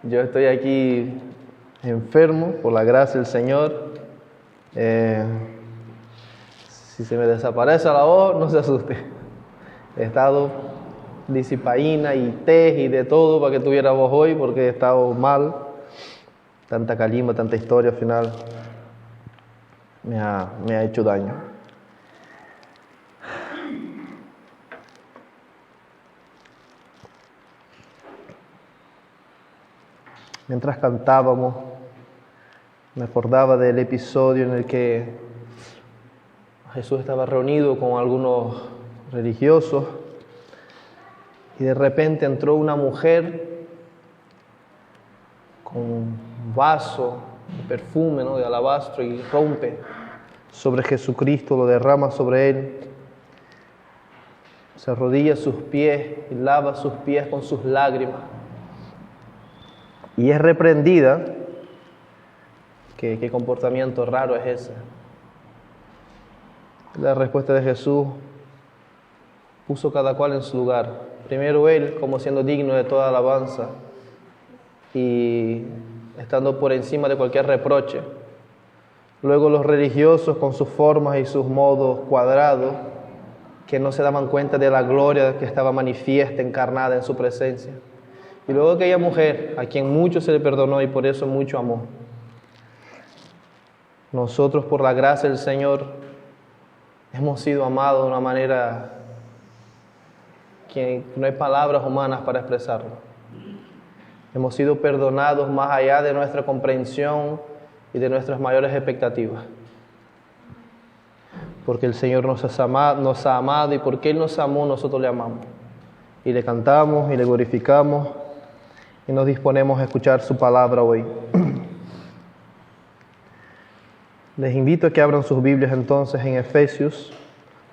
Yo estoy aquí enfermo por la gracia del Señor. Si se me desaparece la voz, no se asuste. He estado disipaína y té y de todo para que tuviera voz hoy, porque he estado mal. Tanta calima, tanta historia, al final me ha hecho daño. Mientras cantábamos, me acordaba del episodio en el que Jesús estaba reunido con algunos religiosos y de repente entró una mujer con un vaso de perfume, de alabastro, y rompe sobre Jesucristo, lo derrama sobre él, se arrodilla a sus pies y lava sus pies con sus lágrimas. Y es reprendida. ¿Qué comportamiento raro es ese? La respuesta de Jesús puso cada cual en su lugar. Primero él, como siendo digno de toda alabanza y estando por encima de cualquier reproche. Luego los religiosos con sus formas y sus modos cuadrados, que no se daban cuenta de la gloria que estaba manifiesta, encarnada en su presencia. Y luego aquella mujer, a quien mucho se le perdonó y por eso mucho amó. Nosotros, por la gracia del Señor, hemos sido amados de una manera que no hay palabras humanas para expresarlo. Hemos sido perdonados más allá de nuestra comprensión y de nuestras mayores expectativas. Porque el Señor nos ha amado y porque Él nos amó, nosotros le amamos. Y le cantamos y le glorificamos. Y nos disponemos a escuchar su palabra hoy. Les invito a que abran sus Biblias entonces en Efesios.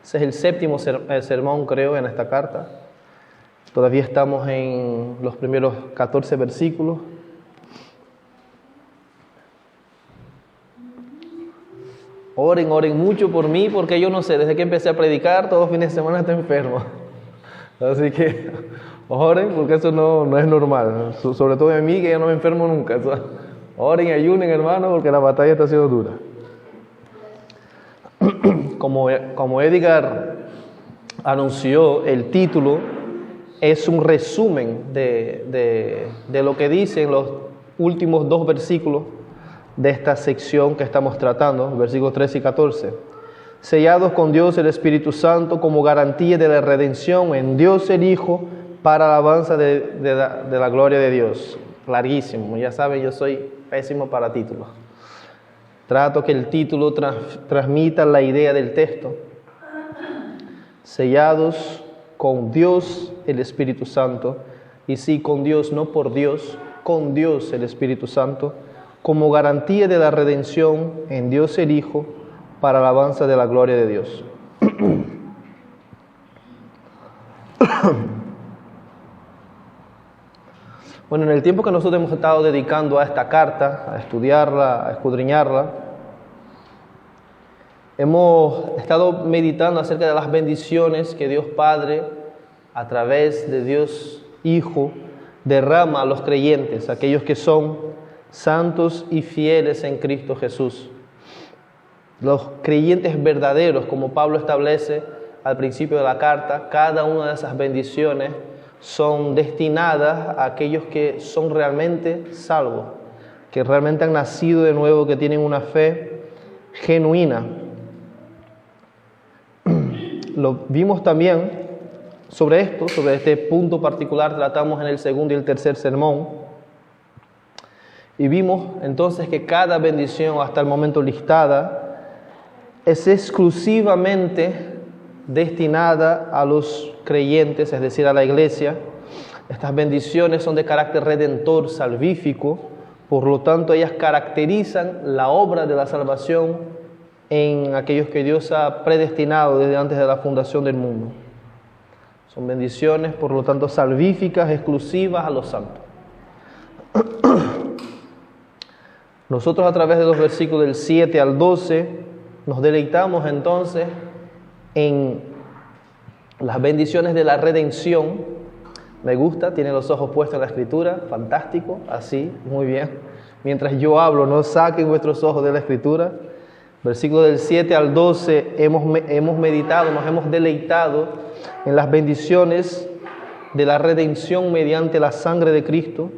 Ese es el séptimo sermón, creo, en esta carta. Todavía estamos en los primeros 14 versículos. Oren mucho por mí, porque yo no sé, desde que empecé a predicar, todos los fines de semana estoy enfermo. Así que oren, porque eso no es normal. Sobre todo en mí, que yo no me enfermo nunca. Oren y ayunen, hermano, porque la batalla está siendo dura. Como Edgar anunció, el título es un resumen de lo que dicen los últimos 2 versículos de esta sección que estamos tratando, versículos 13 y 14. Sellados con Dios el Espíritu Santo como garantía de la redención en Dios el Hijo para alabanza de la gloria de Dios. Larguísimo, ya saben, yo soy pésimo para títulos. Trato que el título transmita la idea del texto. Sellados con Dios el Espíritu Santo, y sí, con Dios, no por Dios, con Dios el Espíritu Santo, como garantía de la redención en Dios el Hijo, para alabanza de la gloria de Dios. Bueno, en el tiempo que nosotros hemos estado dedicando a esta carta, a estudiarla, a escudriñarla, hemos estado meditando acerca de las bendiciones que Dios Padre, a través de Dios Hijo, derrama a los creyentes, aquellos que son santos y fieles en Cristo Jesús. Los creyentes verdaderos, como Pablo establece al principio de la carta, cada una de esas bendiciones son destinadas a aquellos que son realmente salvos, que realmente han nacido de nuevo, que tienen una fe genuina. Lo vimos también sobre este punto particular, tratamos en el segundo y el tercer sermón, y vimos entonces que cada bendición hasta el momento listada es exclusivamente destinada a los creyentes, es decir, a la iglesia. Estas bendiciones son de carácter redentor, salvífico, por lo tanto ellas caracterizan la obra de la salvación en aquellos que Dios ha predestinado desde antes de la fundación del mundo. Son bendiciones, por lo tanto, salvíficas, exclusivas a los santos. Nosotros, a través de los versículos del 7 al 12, nos deleitamos entonces en las bendiciones de la redención Me gusta, tiene los ojos puestos en la Escritura, fantástico, así, muy bien. Mientras yo hablo, no saquen vuestros ojos de la Escritura. Versículos del 7 al 12, hemos meditado, nos hemos deleitado en las bendiciones de la redención mediante la sangre de Cristo,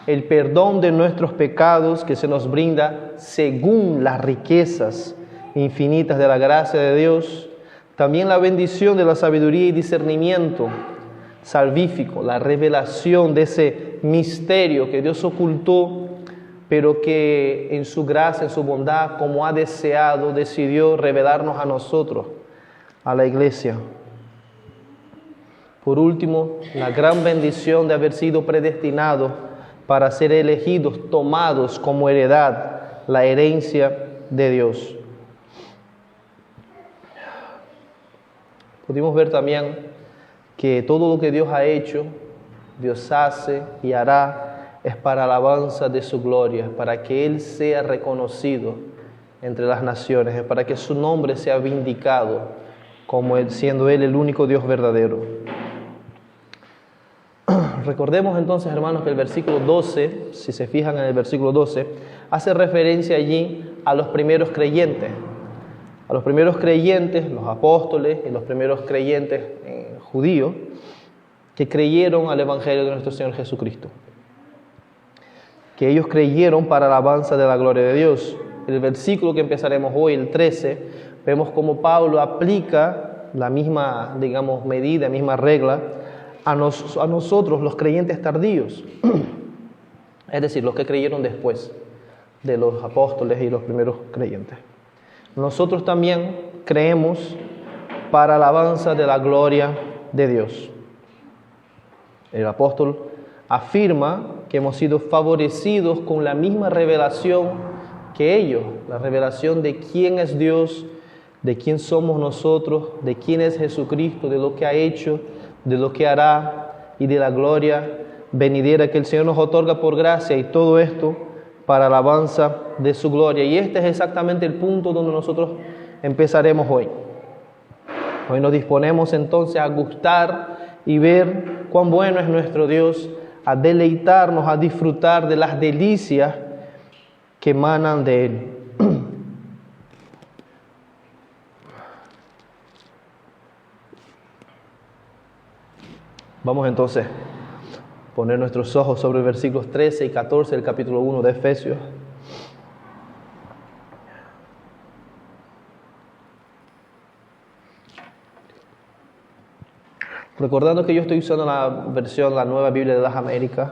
el perdón de nuestros pecados que se nos brinda según las riquezas infinitas de la gracia de Dios, también la bendición de la sabiduría y discernimiento salvífico, la revelación de ese misterio que Dios ocultó, pero que en su gracia, en su bondad, como ha deseado, decidió revelarnos a nosotros, a la iglesia. Por último, la gran bendición de haber sido predestinados para ser elegidos, tomados como heredad, la herencia de Dios. Pudimos ver también que todo lo que Dios ha hecho, Dios hace y hará, es para alabanza de su gloria, para que Él sea reconocido entre las naciones, es para que su nombre sea vindicado, como siendo Él el único Dios verdadero. Recordemos entonces, hermanos, que el versículo 12, si se fijan en el versículo 12, hace referencia allí a los primeros creyentes. A los primeros creyentes, los apóstoles y los primeros creyentes judíos que creyeron al Evangelio de nuestro Señor Jesucristo. Que ellos creyeron para la alabanza de la gloria de Dios. El versículo que empezaremos hoy, el 13, vemos cómo Pablo aplica la misma, digamos, medida, misma regla a nosotros, los creyentes tardíos. Es decir, los que creyeron después de los apóstoles y los primeros creyentes. Nosotros también creemos para alabanza de la gloria de Dios. El apóstol afirma que hemos sido favorecidos con la misma revelación que ellos, la revelación de quién es Dios, de quién somos nosotros, de quién es Jesucristo, de lo que ha hecho, de lo que hará y de la gloria venidera que el Señor nos otorga por gracia, y todo esto para alabanza de su gloria. Y este es exactamente el punto donde nosotros empezaremos hoy. Hoy nos disponemos entonces a gustar y ver cuán bueno es nuestro Dios, a deleitarnos, a disfrutar de las delicias que emanan de Él. Vamos entonces a poner nuestros ojos sobre los versículos 13 y 14 del capítulo 1 de Efesios. Recordando que yo estoy usando la Nueva Biblia de las Américas,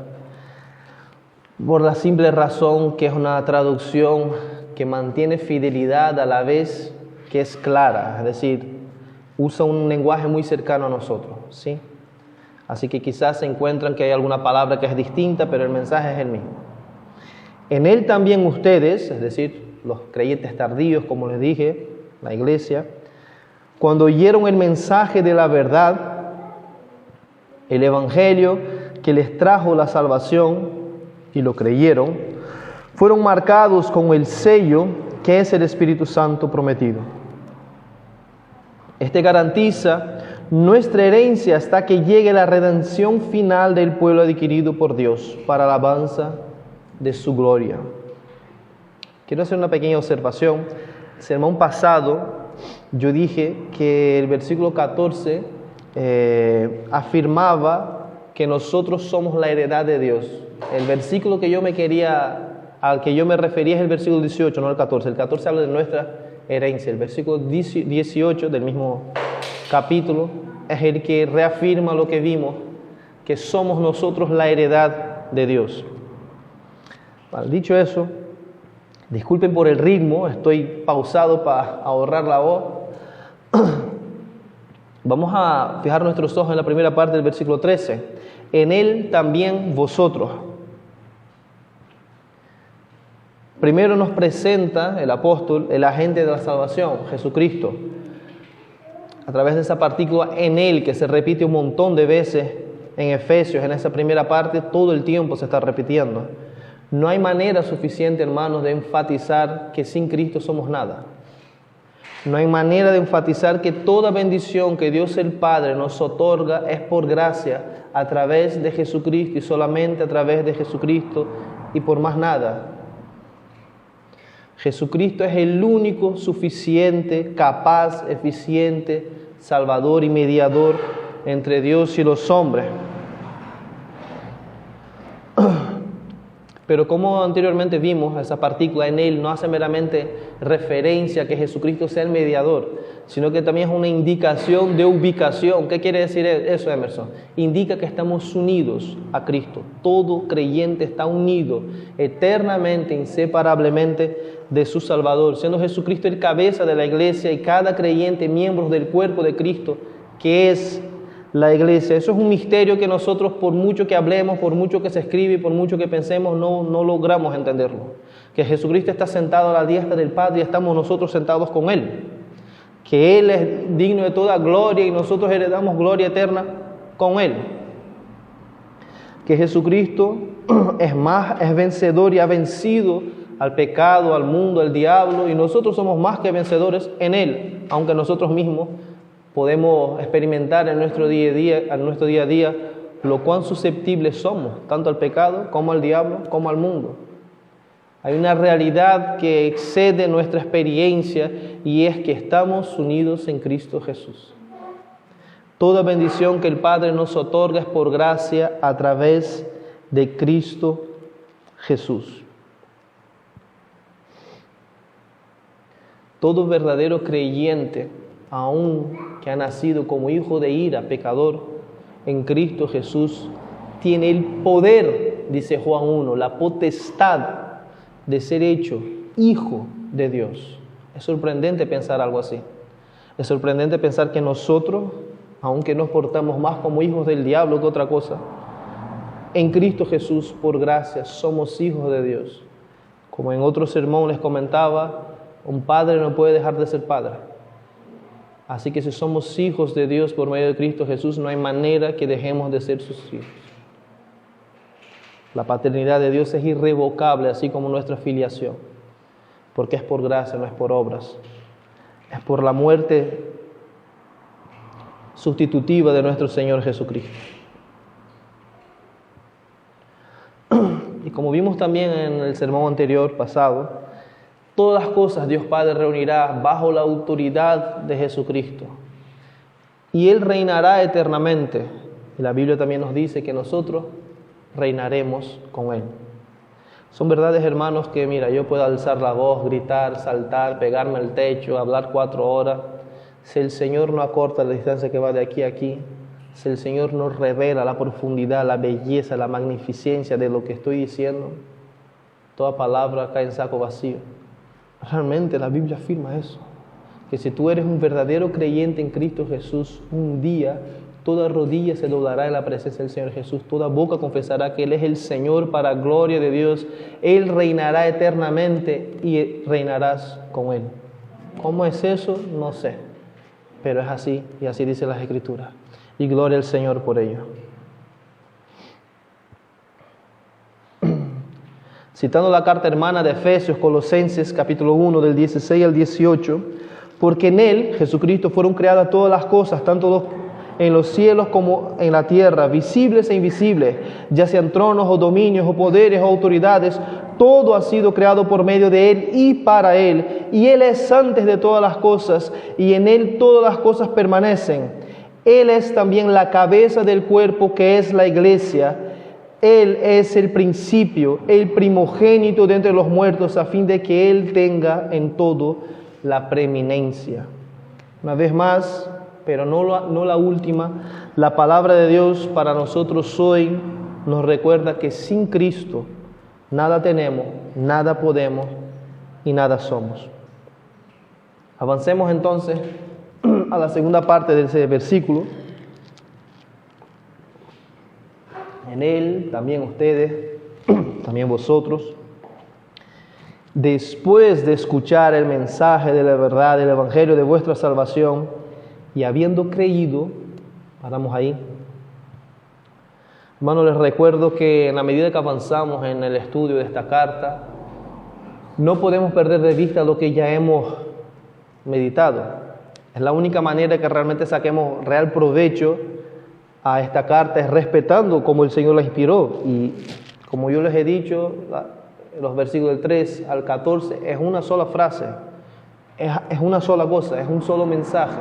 por la simple razón que es una traducción que mantiene fidelidad a la vez que es clara, es decir, usa un lenguaje muy cercano a nosotros, ¿sí? Así que quizás se encuentran que hay alguna palabra que es distinta, pero el mensaje es el mismo. En él también ustedes, es decir, los creyentes tardíos, como les dije, la iglesia, cuando oyeron el mensaje de la verdad, el evangelio que les trajo la salvación y lo creyeron, fueron marcados con el sello que es el Espíritu Santo prometido. Este garantiza nuestra herencia hasta que llegue la redención final del pueblo adquirido por Dios para la alabanza de su gloria. Quiero hacer una pequeña observación. El sermón pasado yo dije que el versículo 14 afirmaba que nosotros somos la heredad de Dios. El versículo al que yo me refería es el versículo 18, no el 14. El 14 habla de nuestra herencia. El versículo 18 del mismo capítulo es el que reafirma lo que vimos, que somos nosotros la heredad de Dios. Bueno, dicho eso, disculpen por el ritmo, estoy pausado para ahorrar la voz. Vamos a fijar nuestros ojos en la primera parte del versículo 13. En él también vosotros. Primero nos presenta el apóstol, el agente de la salvación, Jesucristo. A través de esa partícula en él, que se repite un montón de veces en Efesios, en esa primera parte, todo el tiempo se está repitiendo. No hay manera suficiente, hermanos, de enfatizar que sin Cristo somos nada. No hay manera de enfatizar que toda bendición que Dios el Padre nos otorga es por gracia a través de Jesucristo y solamente a través de Jesucristo y por más nada. Jesucristo es el único suficiente, capaz, eficiente, Salvador y mediador entre Dios y los hombres. Pero como anteriormente vimos, esa partícula en él no hace meramente referencia a que Jesucristo sea el mediador, sino que también es una indicación de ubicación. ¿Qué quiere decir eso, Emerson? Indica que estamos unidos a Cristo. Todo creyente está unido eternamente, inseparablemente de su Salvador, siendo Jesucristo el cabeza de la iglesia y cada creyente miembro del cuerpo de Cristo, que es la iglesia. Eso es un misterio que nosotros, por mucho que hablemos, por mucho que se escribe y por mucho que pensemos, no logramos entenderlo. Que Jesucristo está sentado a la diestra del Padre y estamos nosotros sentados con Él. Que Él es digno de toda gloria y nosotros heredamos gloria eterna con Él. Que Jesucristo es vencedor y ha vencido al pecado, al mundo, al diablo, y nosotros somos más que vencedores en Él, aunque nosotros mismos podemos experimentar en nuestro día a día lo cuán susceptibles somos, tanto al pecado como al diablo, como al mundo. Hay una realidad que excede nuestra experiencia y es que estamos unidos en Cristo Jesús. Toda bendición que el Padre nos otorga es por gracia a través de Cristo Jesús. Todo verdadero creyente, aun que ha nacido como hijo de ira, pecador, en Cristo Jesús, tiene el poder, dice Juan 1, la potestad de ser hecho hijo de Dios. Es sorprendente pensar algo así. Es sorprendente pensar que nosotros, aunque nos portamos más como hijos del diablo que otra cosa, en Cristo Jesús, por gracia, somos hijos de Dios. Como en otro sermón les comentaba, un padre no puede dejar de ser padre. Así que si somos hijos de Dios por medio de Cristo Jesús, no hay manera que dejemos de ser sus hijos. La paternidad de Dios es irrevocable, así como nuestra filiación, porque es por gracia, no es por obras. Es por la muerte sustitutiva de nuestro Señor Jesucristo. Y como vimos también en el sermón anterior, pasado, todas las cosas Dios Padre reunirá bajo la autoridad de Jesucristo. Y Él reinará eternamente. Y la Biblia también nos dice que nosotros reinaremos con Él. Son verdades, hermanos, que mira, yo puedo alzar la voz, gritar, saltar, pegarme al techo, hablar 4 horas. Si el Señor no acorta la distancia que va de aquí a aquí, si el Señor no revela la profundidad, la belleza, la magnificencia de lo que estoy diciendo, toda palabra cae en saco vacío. Realmente la Biblia afirma eso, que si tú eres un verdadero creyente en Cristo Jesús, un día toda rodilla se doblará en la presencia del Señor Jesús, toda boca confesará que Él es el Señor para gloria de Dios. Él reinará eternamente y reinarás con Él. ¿Cómo es eso? No sé, pero es así y así dice las Escrituras. Y gloria al Señor por ello. Citando la carta hermana de Efesios, Colosenses, capítulo 1, del 16 al 18, porque en Él, Jesucristo, fueron creadas todas las cosas, tanto en los cielos como en la tierra, visibles e invisibles, ya sean tronos o dominios o poderes o autoridades, todo ha sido creado por medio de Él y para Él, y Él es antes de todas las cosas, y en Él todas las cosas permanecen. Él es también la cabeza del cuerpo, que es la iglesia. Él es el principio, el primogénito de entre los muertos, a fin de que Él tenga en todo la preeminencia. Una vez más, pero no la última, la palabra de Dios para nosotros hoy nos recuerda que sin Cristo nada tenemos, nada podemos y nada somos. Avancemos entonces a la segunda parte de ese versículo. En Él, también ustedes, también vosotros, después de escuchar el mensaje de la verdad del Evangelio de vuestra salvación, y habiendo creído, paramos ahí. Hermanos, les recuerdo que en la medida que avanzamos en el estudio de esta carta, no podemos perder de vista lo que ya hemos meditado. Es la única manera que realmente saquemos real provecho a esta carta, es respetando como el Señor la inspiró. Y como yo les he dicho, los versículos del 3 al 14 es una sola frase, es una sola cosa, es un solo mensaje.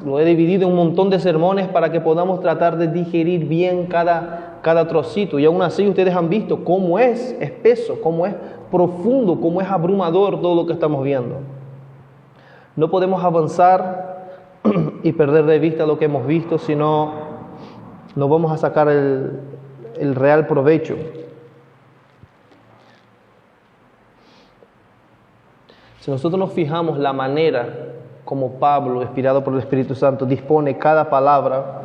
Lo he dividido en un montón de sermones para que podamos tratar de digerir bien cada trocito. Y aún así ustedes han visto cómo es espeso, cómo es profundo, cómo es abrumador todo lo que estamos viendo. No podemos avanzar y perder de vista lo que hemos visto, sino no vamos a sacar el real provecho. Si nosotros nos fijamos la manera como Pablo, inspirado por el Espíritu Santo, dispone cada palabra,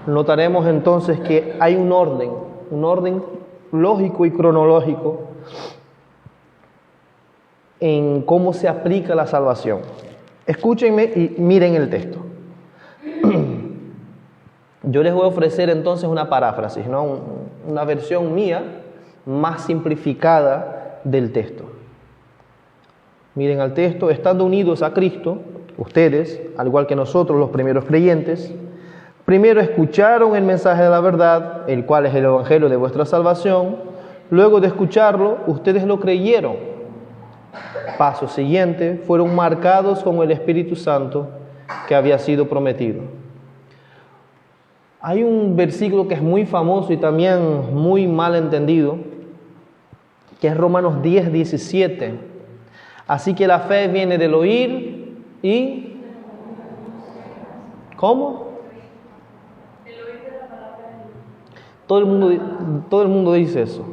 notaremos entonces que hay un orden lógico y cronológico en cómo se aplica la salvación. Escúchenme y miren el texto. Yo les voy a ofrecer entonces una paráfrasis, ¿no? Una versión mía más simplificada del texto. Miren al texto: estando unidos a Cristo, ustedes, al igual que nosotros los primeros creyentes, primero escucharon el mensaje de la verdad, el cual es el evangelio de vuestra salvación. Luego de escucharlo, ustedes lo creyeron. Paso siguiente, fueron marcados con el Espíritu Santo que había sido prometido. Hay un versículo que es muy famoso y también muy mal entendido, que es Romanos 10, 17. Así que la fe viene del oír y... ¿Cómo? Todo el mundo dice eso.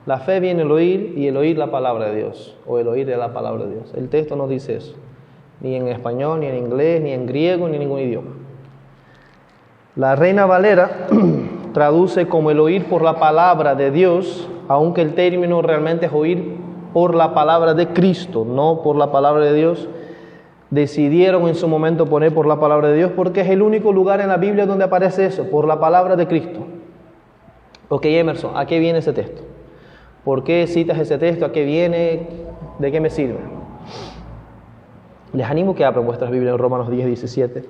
La fe viene del oír y el oír la palabra de Dios, o el oír de la palabra de Dios. El texto no dice eso, ni en español, ni en inglés, ni en griego, ni en ningún idioma. La Reina Valera traduce como el oír por la palabra de Dios, aunque el término realmente es oír por la palabra de Cristo, no por la palabra de Dios. Decidieron en su momento poner por la palabra de Dios porque es el único lugar en la Biblia donde aparece eso, por la palabra de Cristo. Ok, Emerson, ¿a qué viene ese texto? ¿Por qué citas ese texto? ¿A qué viene? ¿De qué me sirve? Les animo que abran vuestras Biblias en Romanos 10, 17.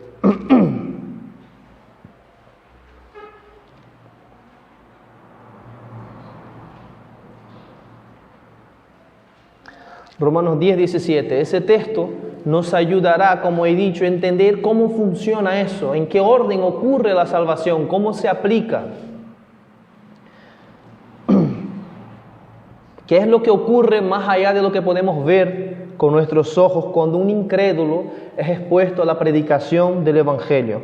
Romanos 10, 17. Ese texto nos ayudará, como he dicho, a entender cómo funciona eso, en qué orden ocurre la salvación, cómo se aplica. ¿Qué es lo que ocurre más allá de lo que podemos ver con nuestros ojos cuando un incrédulo es expuesto a la predicación del Evangelio,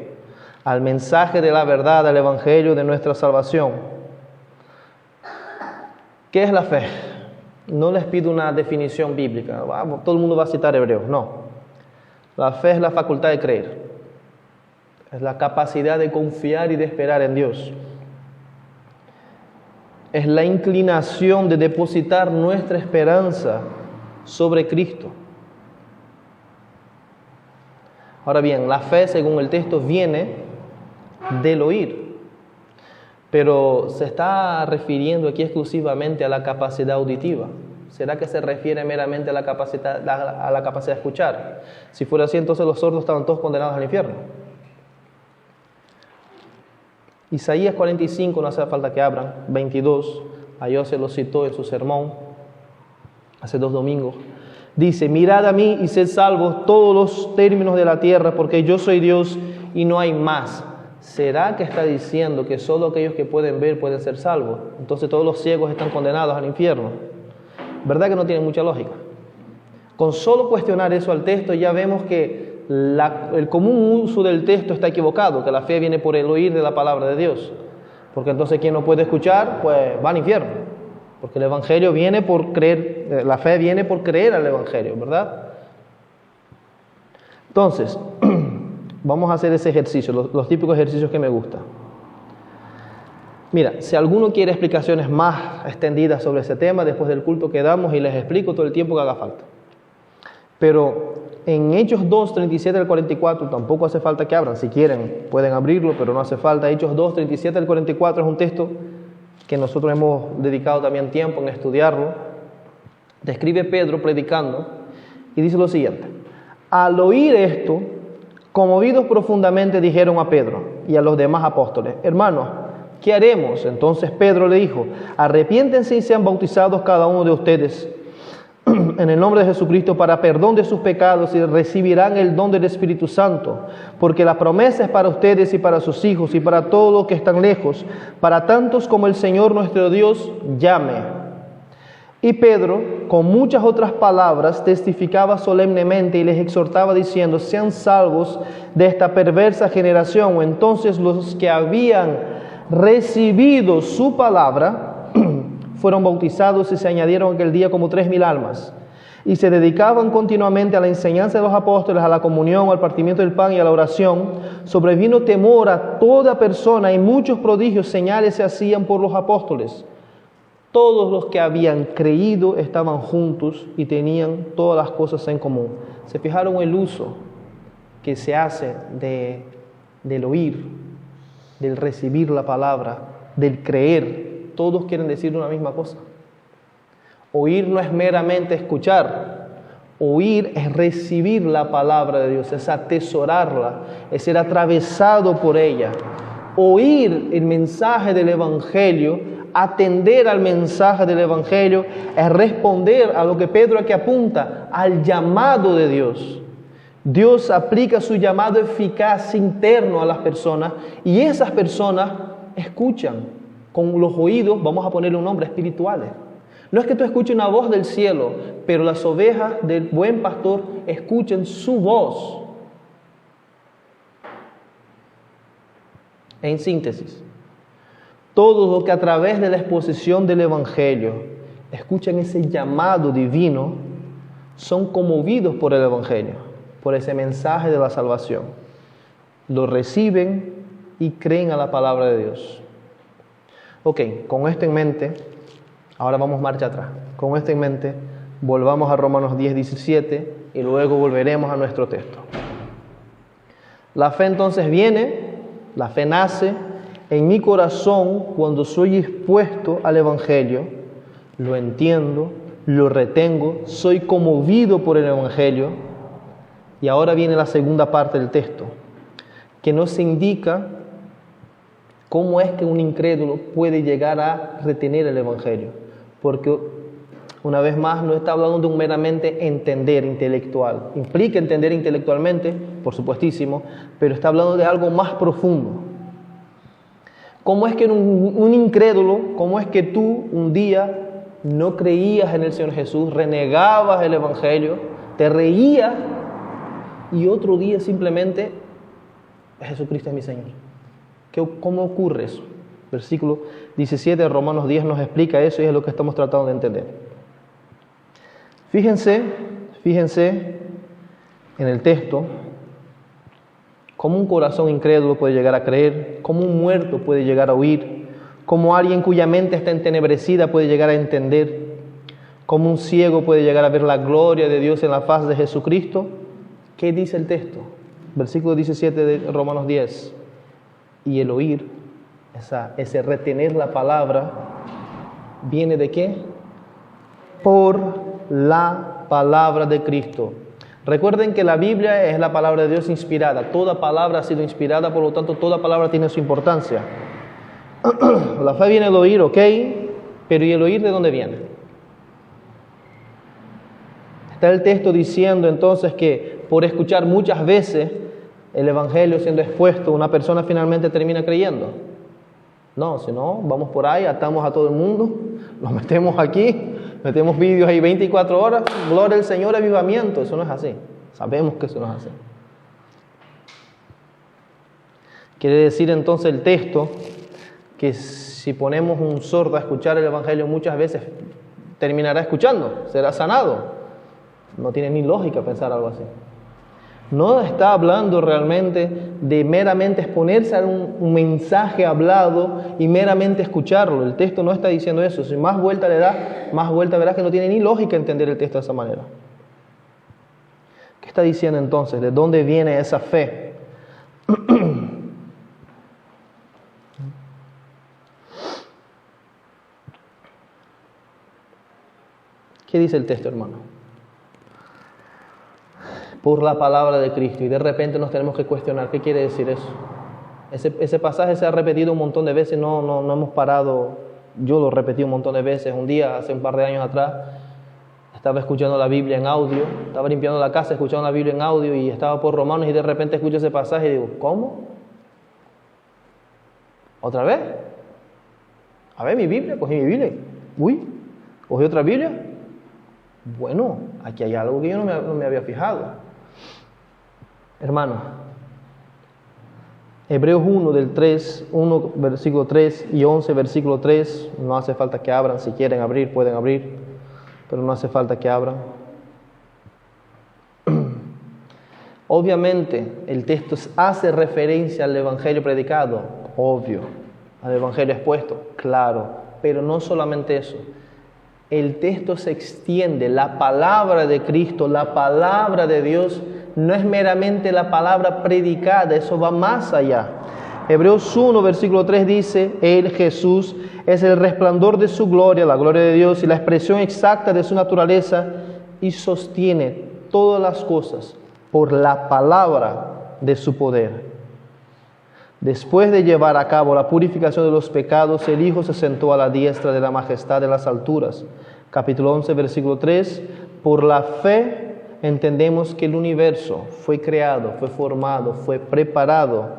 al mensaje de la verdad, al Evangelio de nuestra salvación? ¿Qué es la fe? No les pido una definición bíblica. Todo el mundo va a citar Hebreos. No. La fe es la facultad de creer. Es la capacidad de confiar y de esperar en Dios. Es la inclinación de depositar nuestra esperanza sobre Cristo. Ahora bien, la fe, según el texto, viene del oír. Pero ¿se está refiriendo aquí exclusivamente a la capacidad auditiva? ¿Será que se refiere meramente a la capacidad de escuchar? Si fuera así, entonces los sordos estaban todos condenados al infierno. Isaías 45, no hace falta que abran, 22, Ayó se lo citó en su sermón hace 2 domingos. Dice: mirad a mí y sed salvos todos los términos de la tierra, porque yo soy Dios y no hay más. ¿Será que está diciendo que solo aquellos que pueden ver pueden ser salvos? Entonces todos los ciegos están condenados al infierno. ¿Verdad que no tiene mucha lógica? Con solo cuestionar eso al texto ya vemos que el común uso del texto está equivocado, que la fe viene por el oír de la palabra de Dios. Porque entonces quien no puede escuchar, pues va al infierno. Porque el Evangelio viene por creer, la fe viene por creer al Evangelio, ¿verdad? Entonces, vamos a hacer ese ejercicio, los típicos ejercicios que me gustan. Mira, si alguno quiere explicaciones más extendidas sobre ese tema, después del culto quedamos y les explico todo el tiempo que haga falta. Pero en Hechos 2, 37 al 44, tampoco hace falta que abran. Si quieren, pueden abrirlo, pero no hace falta. Hechos 2, 37 al 44 es un texto que nosotros hemos dedicado también tiempo en estudiarlo. Describe Pedro predicando y dice lo siguiente: Al oír esto, conmovidos profundamente, dijeron a Pedro y a los demás apóstoles: hermanos, ¿qué haremos? Entonces Pedro le dijo: arrepiéntense y sean bautizados cada uno de ustedes en el nombre de Jesucristo para perdón de sus pecados, y recibirán el don del Espíritu Santo, porque la promesa es para ustedes y para sus hijos y para todos los que están lejos, para tantos como el Señor nuestro Dios llame. Y Pedro, con muchas otras palabras, testificaba solemnemente y les exhortaba diciendo: sean salvos de esta perversa generación. Entonces los que habían recibido su palabra fueron bautizados, y se añadieron aquel día como 3,000 almas. Y se dedicaban continuamente a la enseñanza de los apóstoles, a la comunión, al partimiento del pan y a la oración. Sobrevino temor a toda persona, y muchos prodigios, señales se hacían por los apóstoles. Todos los que habían creído estaban juntos y tenían todas las cosas en común. ¿Se fijaron el uso que se hace del oír, del recibir la palabra, del creer? Todos quieren decir una misma cosa. Oír no es meramente escuchar. Oír es recibir la palabra de Dios, es atesorarla, es ser atravesado por ella. Oír el mensaje del Evangelio, atender al mensaje del Evangelio, es responder a lo que Pedro aquí apunta, al llamado de Dios. Dios aplica su llamado eficaz interno a las personas, y esas personas escuchan con los oídos, vamos a ponerle un nombre, espirituales. No es que tú escuches una voz del cielo, pero las ovejas del buen pastor escuchen su voz. En síntesis, todos los que a través de la exposición del Evangelio escuchan ese llamado divino son conmovidos por el Evangelio, por ese mensaje de la salvación. Lo reciben y creen a la palabra de Dios. Ok, con esto en mente, ahora vamos marcha atrás. Con esto en mente, volvamos a Romanos 10:17 y luego volveremos a nuestro texto. La fe entonces viene, la fe nace en mi corazón cuando soy expuesto al Evangelio. Lo entiendo, lo retengo, soy conmovido por el Evangelio. Y ahora viene la segunda parte del texto, que nos indica cómo es que un incrédulo puede llegar a retener el Evangelio. Porque, una vez más, no está hablando de un meramente entender intelectual. Implica entender intelectualmente, por supuestísimo, pero está hablando de algo más profundo. ¿Cómo es que un incrédulo, cómo es que tú un día no creías en el Señor Jesús, renegabas el Evangelio, te reías, y otro día simplemente, Jesucristo es mi Señor? ¿Cómo ocurre eso? Versículo 17 de Romanos 10 nos explica eso, y es lo que estamos tratando de entender. Fíjense en el texto cómo un corazón incrédulo puede llegar a creer, cómo un muerto puede llegar a oír, cómo alguien cuya mente está entenebrecida puede llegar a entender, cómo un ciego puede llegar a ver la gloria de Dios en la faz de Jesucristo. ¿Qué dice el texto? Versículo 17 de Romanos 10. Y el oír, ese retener la palabra, ¿viene de qué? Por la palabra de Cristo. Recuerden que la Biblia es la palabra de Dios inspirada. Toda palabra ha sido inspirada, por lo tanto, toda palabra tiene su importancia. La fe viene del oír, ok, pero ¿y el oír de dónde viene? Está el texto diciendo entonces que por escuchar muchas veces el Evangelio siendo expuesto, una persona finalmente termina creyendo. No, si no, vamos por ahí, atamos a todo el mundo, los metemos aquí, metemos vídeos ahí 24 horas, gloria al Señor, avivamiento. Eso no es así. Sabemos que eso no es así. Quiere decir entonces el texto que si ponemos un sordo a escuchar el Evangelio muchas veces, terminará escuchando, será sanado. No tiene ni lógica pensar algo así. No está hablando realmente de meramente exponerse a un mensaje hablado y meramente escucharlo. El texto no está diciendo eso. Si más vuelta le da, más vuelta verás que no tiene ni lógica entender el texto de esa manera. ¿Qué está diciendo entonces? ¿De dónde viene esa fe? ¿Qué dice el texto, hermano? por la palabra de Cristo. Y de repente nos tenemos que cuestionar, ¿qué quiere decir eso? Ese pasaje se ha repetido un montón de veces, no hemos parado. Yo lo repetí un montón de veces. Un día, hace un par de años atrás, estaba escuchando la Biblia en audio, estaba limpiando la casa, escuchando la Biblia en audio y estaba por Romanos y de repente escucho ese pasaje y digo, ¿cómo? ¿Otra vez? A ver, mi Biblia, cogí mi Biblia. Uy, cogí otra Biblia. Bueno, aquí hay algo que yo no me había fijado. Hermano, Hebreos 1 versículo 3 y 11 versículo 3, no hace falta que abran, si quieren abrir, pueden abrir, pero no hace falta que abran. Obviamente, el texto hace referencia al Evangelio predicado, obvio, al Evangelio expuesto, claro, pero no solamente eso. El texto se extiende, la palabra de Cristo, la palabra de Dios, no es meramente la palabra predicada, eso va más allá. Hebreos 1, versículo 3 dice, Él, Jesús, es el resplandor de su gloria, la gloria de Dios y la expresión exacta de su naturaleza y sostiene todas las cosas por la palabra de su poder. Después de llevar a cabo la purificación de los pecados, el Hijo se sentó a la diestra de la majestad de las alturas. Capítulo 11, versículo 3. Por la fe entendemos que el universo fue creado, fue formado, fue preparado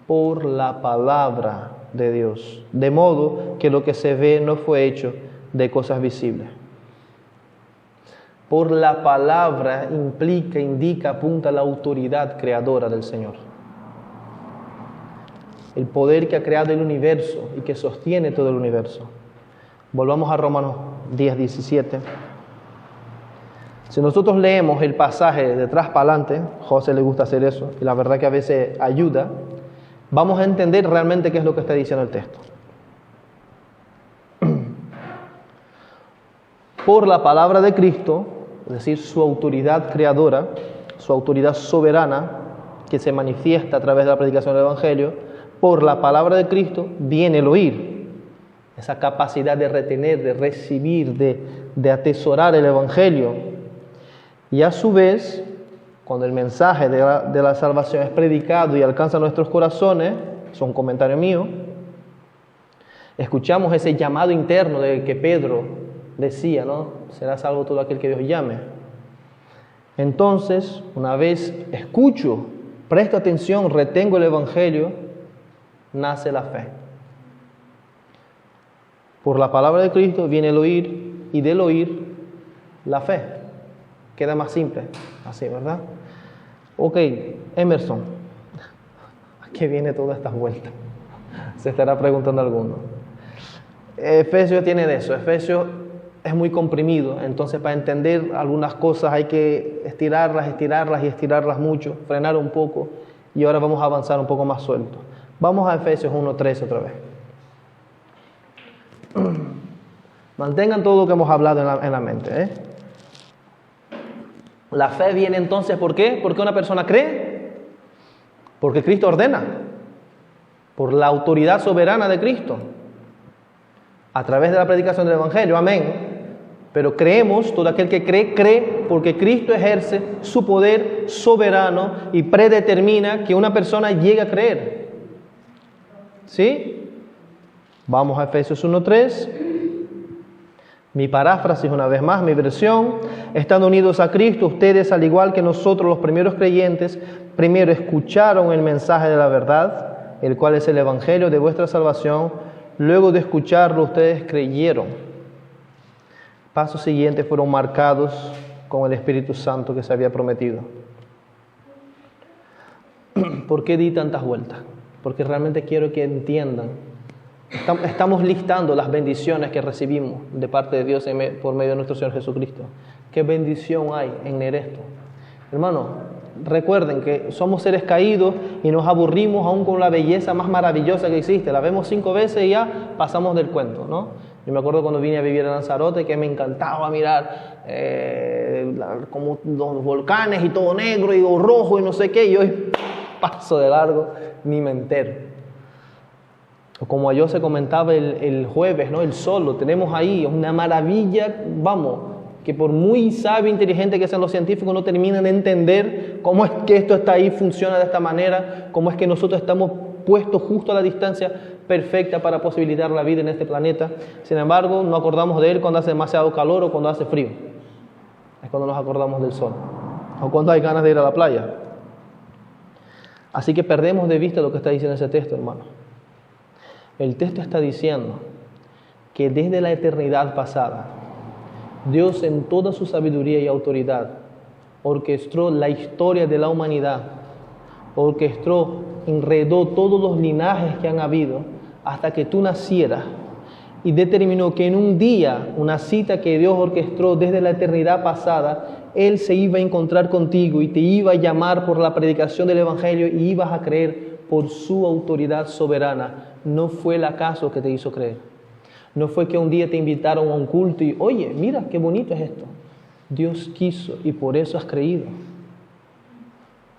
por la palabra de Dios. De modo que lo que se ve no fue hecho de cosas visibles. Por la palabra indica, apunta a la autoridad creadora del Señor. El poder que ha creado el universo y que sostiene todo el universo. Volvamos a Romanos 10, 17. Si nosotros leemos el pasaje de atrás para adelante, José le gusta hacer eso, y la verdad que a veces ayuda, vamos a entender realmente qué es lo que está diciendo el texto. Por la palabra de Cristo, es decir, su autoridad creadora, su autoridad soberana, que se manifiesta a través de la predicación del Evangelio, por la palabra de Cristo viene el oír, esa capacidad de retener, de recibir, de atesorar el Evangelio. Y a su vez, cuando el mensaje de la salvación es predicado y alcanza nuestros corazones, es un comentario mío, escuchamos ese llamado interno de que Pedro decía, ¿no? Será salvo todo aquel que Dios llame. Entonces, una vez escucho, presto atención, retengo el Evangelio, nace la fe. Por la palabra de Cristo viene el oír y del oír la fe. Queda más simple, así, ¿verdad? Ok, Emerson, ¿a qué viene toda esta vuelta? Se estará preguntando alguno. Efesios tiene de eso, Efesios es muy comprimido, entonces para entender algunas cosas hay que estirarlas mucho, frenar un poco y ahora vamos a avanzar un poco más suelto. Vamos a Efesios 1:3 otra vez. Mantengan todo lo que hemos hablado en la mente. La fe viene entonces, ¿por qué? ¿Por qué una persona cree? Porque Cristo ordena. Por la autoridad soberana de Cristo. A través de la predicación del Evangelio. Amén. Pero creemos, todo aquel que cree porque Cristo ejerce su poder soberano y predetermina que una persona llegue a creer. ¿Sí? Vamos a Efesios 1:3. Mi paráfrasis una vez más, mi versión. Estando unidos a Cristo, ustedes, al igual que nosotros los primeros creyentes, primero escucharon el mensaje de la verdad, el cual es el Evangelio de vuestra salvación. Luego de escucharlo, ustedes creyeron. Pasos siguientes fueron marcados con el Espíritu Santo que se había prometido. ¿Por qué di tantas vueltas? Porque realmente quiero que entiendan. Estamos listando las bendiciones que recibimos de parte de Dios por medio de nuestro Señor Jesucristo. ¿Qué bendición hay en leer esto? Hermano, recuerden que somos seres caídos y nos aburrimos aún con la belleza más maravillosa que existe. La vemos 5 veces y ya pasamos del cuento, ¿no? Yo me acuerdo cuando vine a vivir en Lanzarote que me encantaba mirar como los volcanes y todo negro y rojo y no sé qué, y hoy paso de largo, ni me entero. Como yo se comentaba el jueves, ¿no? El sol, lo tenemos ahí, es una maravilla, vamos, que por muy sabio e inteligente que sean los científicos, no terminan de entender cómo es que esto está ahí, funciona de esta manera, cómo es que nosotros estamos puestos justo a la distancia perfecta para posibilitar la vida en este planeta. Sin embargo, no acordamos de él cuando hace demasiado calor o cuando hace frío. Es cuando nos acordamos del sol. O cuando hay ganas de ir a la playa. Así que perdemos de vista lo que está diciendo ese texto, hermano. El texto está diciendo que desde la eternidad pasada, Dios en toda su sabiduría y autoridad orquestó la historia de la humanidad, enredó todos los linajes que han habido hasta que tú nacieras y determinó que en un día, una cita que Dios orquestó desde la eternidad pasada, Él se iba a encontrar contigo y te iba a llamar por la predicación del Evangelio y ibas a creer por su autoridad soberana. No fue el acaso que te hizo creer. No fue que un día te invitaron a un culto y, oye, mira qué bonito es esto. Dios quiso y por eso has creído.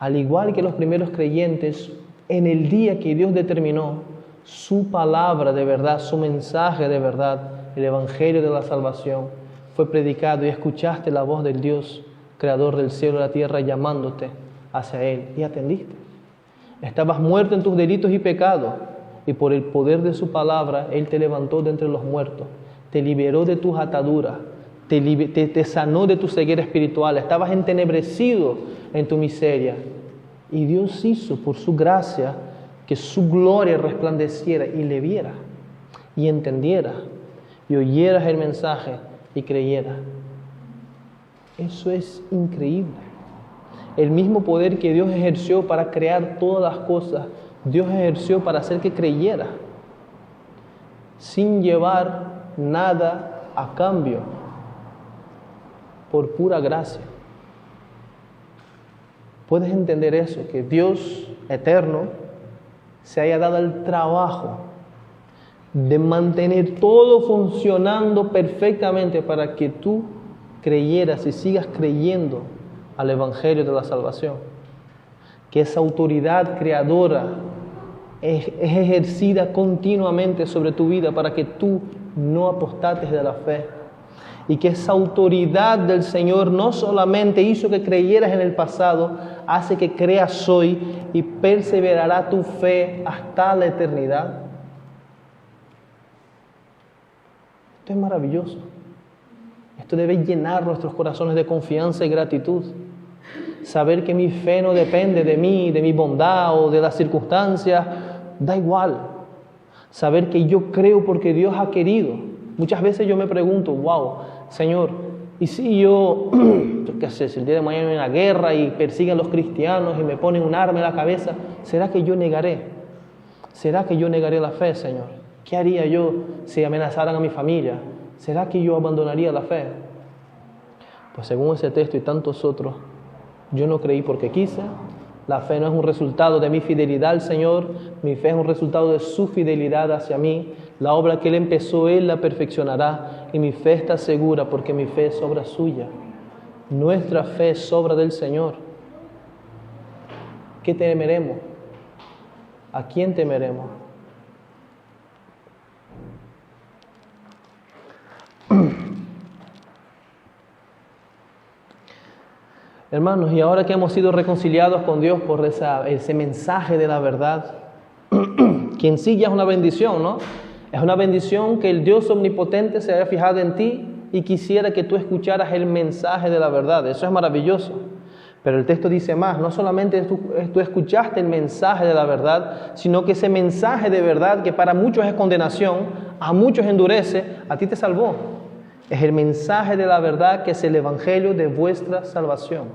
Al igual que los primeros creyentes, en el día que Dios determinó, su palabra de verdad, su mensaje de verdad, el Evangelio de la salvación, fue predicado y escuchaste la voz del Dios, creador del cielo y la tierra, llamándote hacia Él y atendiste. Estabas muerto en tus delitos y pecados y por el poder de su palabra, Él te levantó de entre los muertos, te liberó de tus ataduras, te sanó de tu ceguera espiritual, estabas entenebrecido en tu miseria. Y Dios hizo por su gracia que su gloria resplandeciera y le viera, y entendiera, y oyeras el mensaje y creyera. Eso es increíble. El mismo poder que Dios ejerció para crear todas las cosas, Dios ejerció para hacer que creyera, sin llevar nada a cambio, por pura gracia. ¿Puedes entender eso? Que Dios eterno se haya dado el trabajo de mantener todo funcionando perfectamente para que tú creyeras y sigas creyendo al Evangelio de la salvación. Que esa autoridad creadora es ejercida continuamente sobre tu vida para que tú no apostates de la fe. Y que esa autoridad del Señor no solamente hizo que creyeras en el pasado, hace que creas hoy y perseverará tu fe hasta la eternidad. Esto es maravilloso. Esto debe llenar nuestros corazones de confianza y gratitud. Saber que mi fe no depende de mí, de mi bondad o de las circunstancias, da igual. Saber que yo creo porque Dios ha querido. Muchas veces yo me pregunto, wow, Señor, ¿y si yo qué sé, si el día de mañana hay una guerra y persiguen a los cristianos y me ponen un arma en la cabeza, ¿será que yo negaré? ¿Será que yo negaré la fe, Señor? ¿Qué haría yo si amenazaran a mi familia? ¿Será que yo abandonaría la fe? Pues según ese texto y tantos otros, yo no creí porque quise. La fe no es un resultado de mi fidelidad al Señor, mi fe es un resultado de su fidelidad hacia mí. La obra que Él empezó, Él la perfeccionará, y mi fe está segura porque mi fe es obra suya. Nuestra fe es obra del Señor. ¿Qué temeremos? ¿A quién temeremos? Hermanos, y ahora que hemos sido reconciliados con Dios por ese mensaje de la verdad, que en sí ya es una bendición, ¿no? Es una bendición que el Dios omnipotente se haya fijado en ti y quisiera que tú escucharas el mensaje de la verdad. Eso es maravilloso. Pero el texto dice más, no solamente tú escuchaste el mensaje de la verdad, sino que ese mensaje de verdad, que para muchos es condenación, a muchos endurece, a ti te salvó. Es el mensaje de la verdad que es el evangelio de vuestra salvación.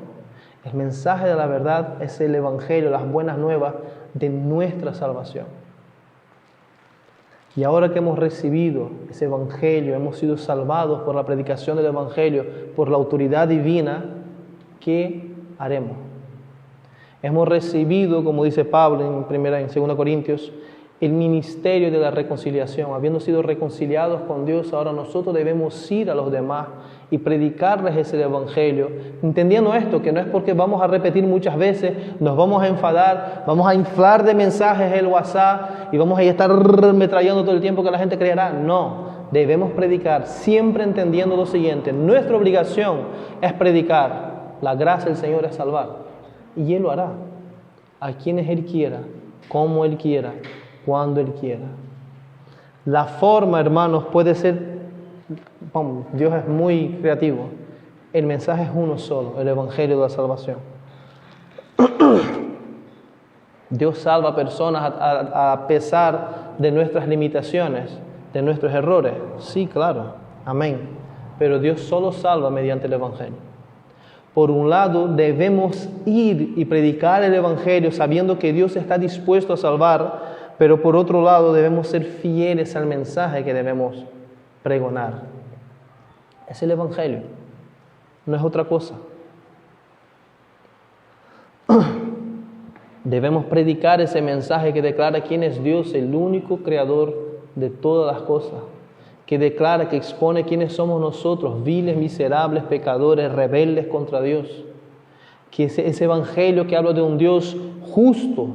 El mensaje de la verdad es el evangelio, las buenas nuevas de nuestra salvación. Y ahora que hemos recibido ese evangelio, hemos sido salvados por la predicación del evangelio, por la autoridad divina, ¿qué haremos? Hemos recibido, como dice Pablo en 2 Corintios, el ministerio de la reconciliación. Habiendo sido reconciliados con Dios, ahora nosotros debemos ir a los demás y predicarles ese evangelio, entendiendo esto, que no es porque vamos a repetir muchas veces, nos vamos a enfadar, vamos a inflar de mensajes el WhatsApp y vamos a estar metrallando todo el tiempo que la gente creerá. No, debemos predicar siempre entendiendo lo siguiente: nuestra obligación es predicar, la gracia del Señor es salvar, y Él lo hará a quienes Él quiera, como Él quiera, cuando Él quiera. La forma, hermanos, puede ser, Dios es muy creativo, el mensaje es uno solo, el Evangelio de la salvación. Dios salva a personas a pesar de nuestras limitaciones, de nuestros errores. Sí, claro, amén. Pero Dios solo salva mediante el Evangelio. Por un lado, debemos ir y predicar el Evangelio sabiendo que Dios está dispuesto a salvar, pero por otro lado debemos ser fieles al mensaje que debemos pregonar. Es el Evangelio, no es otra cosa. Debemos predicar ese mensaje que declara quién es Dios, el único creador de todas las cosas, que declara, que expone quiénes somos nosotros, viles, miserables, pecadores, rebeldes contra Dios. Que ese evangelio que habla de un Dios justo,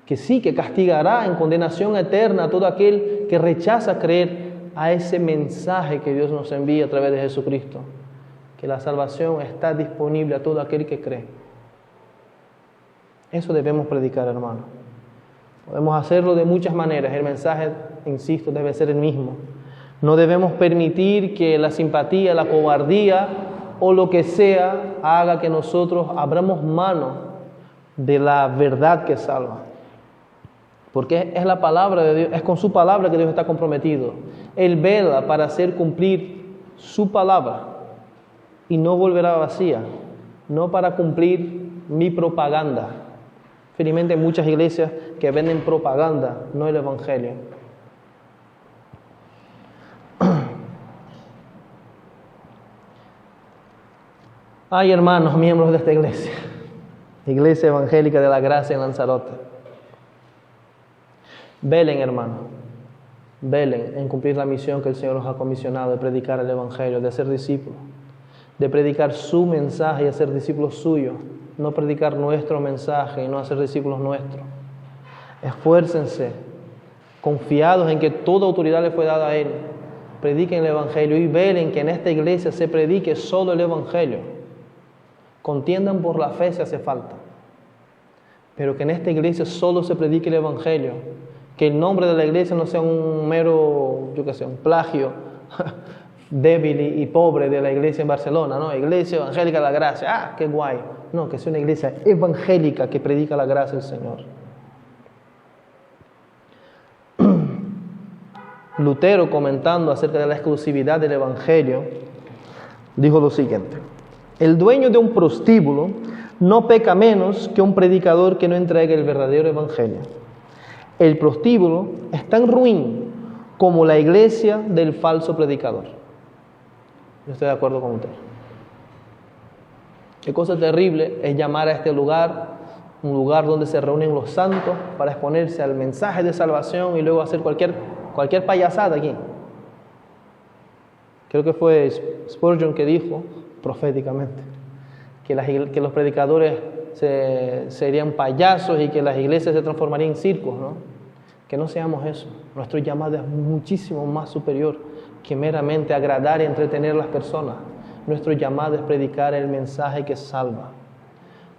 que sí, que castigará en condenación eterna a todo aquel que rechaza creer a ese mensaje que Dios nos envía a través de Jesucristo, que la salvación está disponible a todo aquel que cree. Eso debemos predicar, hermano. Podemos hacerlo de muchas maneras. El mensaje, insisto, debe ser el mismo. No debemos permitir que la simpatía, la cobardía o lo que sea haga que nosotros abramos mano de la verdad que salva. Porque es la palabra de Dios, es con su palabra que Dios está comprometido. Él vela para hacer cumplir su palabra y no volverá vacía, no para cumplir mi propaganda. Felizmente hay muchas iglesias que venden propaganda, no el Evangelio. Hay hermanos, miembros de esta iglesia, Iglesia Evangélica de la Gracia en Lanzarote. Velen, hermano, velen en cumplir la misión que el Señor nos ha comisionado de predicar el Evangelio, de ser discípulos, de predicar su mensaje y hacer discípulos suyos. No predicar nuestro mensaje y no hacer discípulos nuestros. Esfuércense, confiados en que toda autoridad le fue dada a Él. Prediquen el Evangelio y velen que en esta iglesia se predique solo el Evangelio. Contiendan por la fe si hace falta, pero que en esta iglesia solo se predique el Evangelio. Que el nombre de la iglesia no sea un mero, un plagio débil y pobre de la iglesia en Barcelona, ¿no? Iglesia Evangélica de la Gracia, ¡ah, qué guay! No, que sea una iglesia evangélica que predica la gracia del Señor. Lutero, comentando acerca de la exclusividad del Evangelio, dijo lo siguiente: el dueño de un prostíbulo no peca menos que un predicador que no entregue el verdadero Evangelio. El prostíbulo es tan ruin como la iglesia del falso predicador. Yo estoy de acuerdo con usted. Qué cosa terrible es llamar a este lugar un lugar donde se reúnen los santos para exponerse al mensaje de salvación y luego hacer cualquier payasada aquí. Creo que fue Spurgeon que dijo proféticamente que los predicadores serían payasos y que las iglesias se transformarían en circos, ¿no? Que no seamos eso. Nuestro llamado es muchísimo más superior que meramente agradar y entretener a las personas. Nuestro llamado es predicar el mensaje que salva,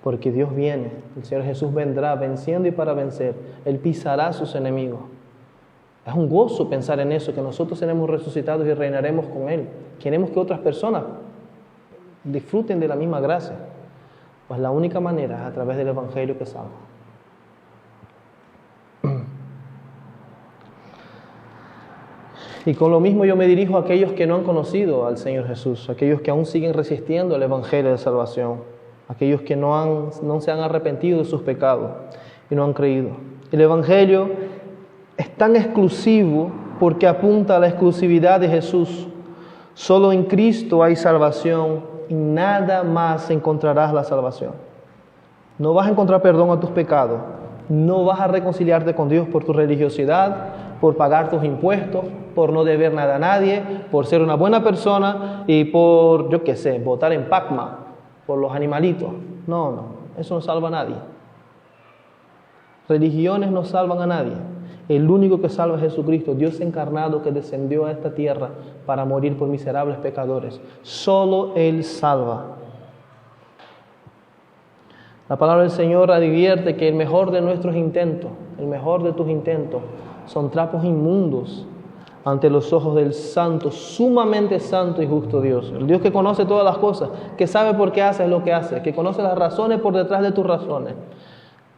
porque Dios viene, el Señor Jesús vendrá venciendo y para vencer. Él pisará a sus enemigos. Es un gozo pensar en eso, que nosotros seremos resucitados y reinaremos con Él. Queremos que otras personas disfruten de la misma gracia. Pues la única manera es a través del Evangelio que salva. Y con lo mismo yo me dirijo a aquellos que no han conocido al Señor Jesús, aquellos que aún siguen resistiendo el Evangelio de salvación, aquellos que no se han arrepentido de sus pecados y no han creído. El Evangelio es tan exclusivo porque apunta a la exclusividad de Jesús. Solo en Cristo hay salvación y nada más encontrarás la salvación. No vas a encontrar perdón a tus pecados, no vas a reconciliarte con Dios por tu religiosidad, por pagar tus impuestos, por no deber nada a nadie, por ser una buena persona y por, votar en Pacma, por los animalitos. No, eso no salva a nadie. Religiones no salvan a nadie. El único que salva es Jesucristo, Dios encarnado que descendió a esta tierra para morir por miserables pecadores. Solo Él salva. La palabra del Señor advierte que el mejor de nuestros intentos, el mejor de tus intentos, son trapos inmundos ante los ojos del santo, sumamente santo y justo Dios. El Dios que conoce todas las cosas, que sabe por qué haces lo que haces, que conoce las razones por detrás de tus razones.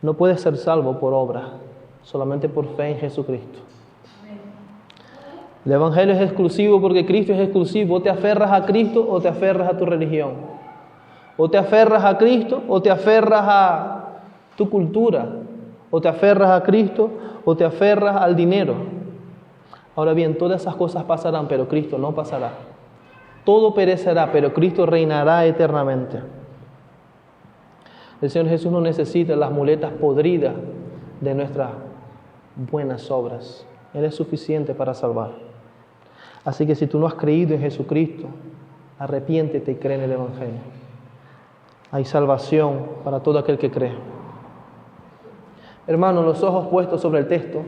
No puedes ser salvo por obra, solamente por fe en Jesucristo. El Evangelio es exclusivo porque Cristo es exclusivo. O te aferras a Cristo o te aferras a tu religión. O te aferras a Cristo o te aferras a tu cultura. O te aferras a Cristo o te aferras al dinero. Ahora bien, todas esas cosas pasarán, pero Cristo no pasará. Todo perecerá, pero Cristo reinará eternamente. El Señor Jesús no necesita las muletas podridas de nuestras buenas obras. Él es suficiente para salvar. Así que si tú no has creído en Jesucristo, arrepiéntete y cree en el Evangelio. Hay salvación para todo aquel que cree. Hermanos, los ojos puestos sobre el texto.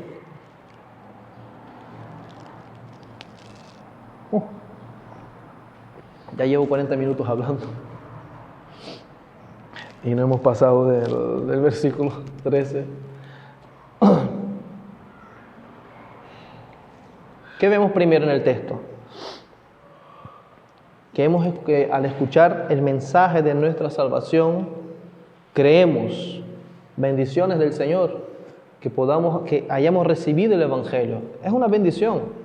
Ya llevo 40 minutos hablando. Y no hemos pasado del versículo 13. ¿Qué vemos primero en el texto? Que al escuchar el mensaje de nuestra salvación, creemos bendiciones del Señor, que hayamos recibido el Evangelio. Es una bendición.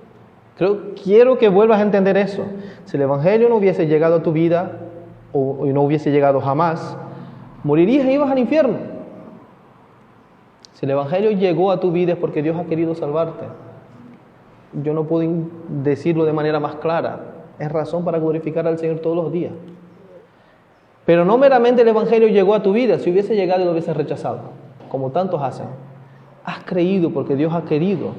Quiero que vuelvas a entender eso. Si el Evangelio no hubiese llegado a tu vida, o no hubiese llegado jamás, morirías y ibas al infierno. Si el Evangelio llegó a tu vida es porque Dios ha querido salvarte. Yo no puedo decirlo de manera más clara. Es razón para glorificar al Señor todos los días. Pero no meramente el Evangelio llegó a tu vida. Si hubiese llegado, lo hubieses rechazado, como tantos hacen. Has creído porque Dios ha querido.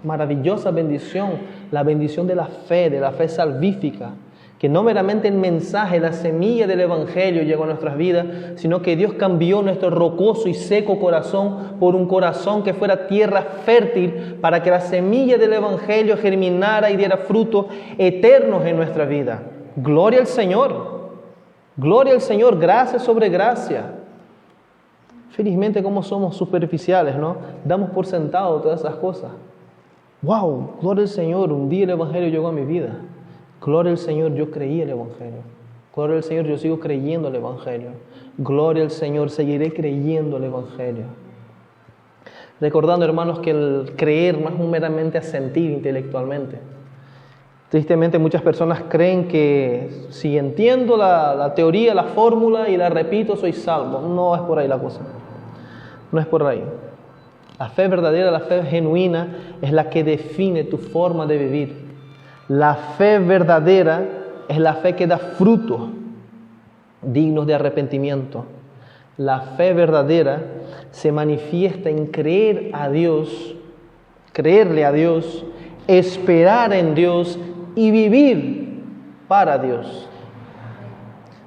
Maravillosa bendición, la bendición de la fe salvífica. Que no meramente el mensaje, la semilla del Evangelio llegó a nuestras vidas, sino que Dios cambió nuestro rocoso y seco corazón por un corazón que fuera tierra fértil para que la semilla del Evangelio germinara y diera frutos eternos en nuestra vida. Gloria al Señor, gracia sobre gracia. Felizmente, como somos superficiales, ¿no? Damos por sentado todas esas cosas. ¡Wow! Gloria al Señor, un día el Evangelio llegó a mi vida. Gloria al Señor, yo creí el Evangelio. Gloria al Señor, yo sigo creyendo el Evangelio. Gloria al Señor, seguiré creyendo el Evangelio. Recordando, hermanos, que el creer no es meramente asentir intelectualmente. Tristemente, muchas personas creen que si entiendo la teoría, la fórmula y la repito, soy salvo. No es por ahí la cosa. No es por ahí. La fe verdadera, la fe genuina, es la que define tu forma de vivir. La fe verdadera es la fe que da frutos dignos de arrepentimiento. La fe verdadera se manifiesta en creer a Dios, creerle a Dios, esperar en Dios y vivir para Dios.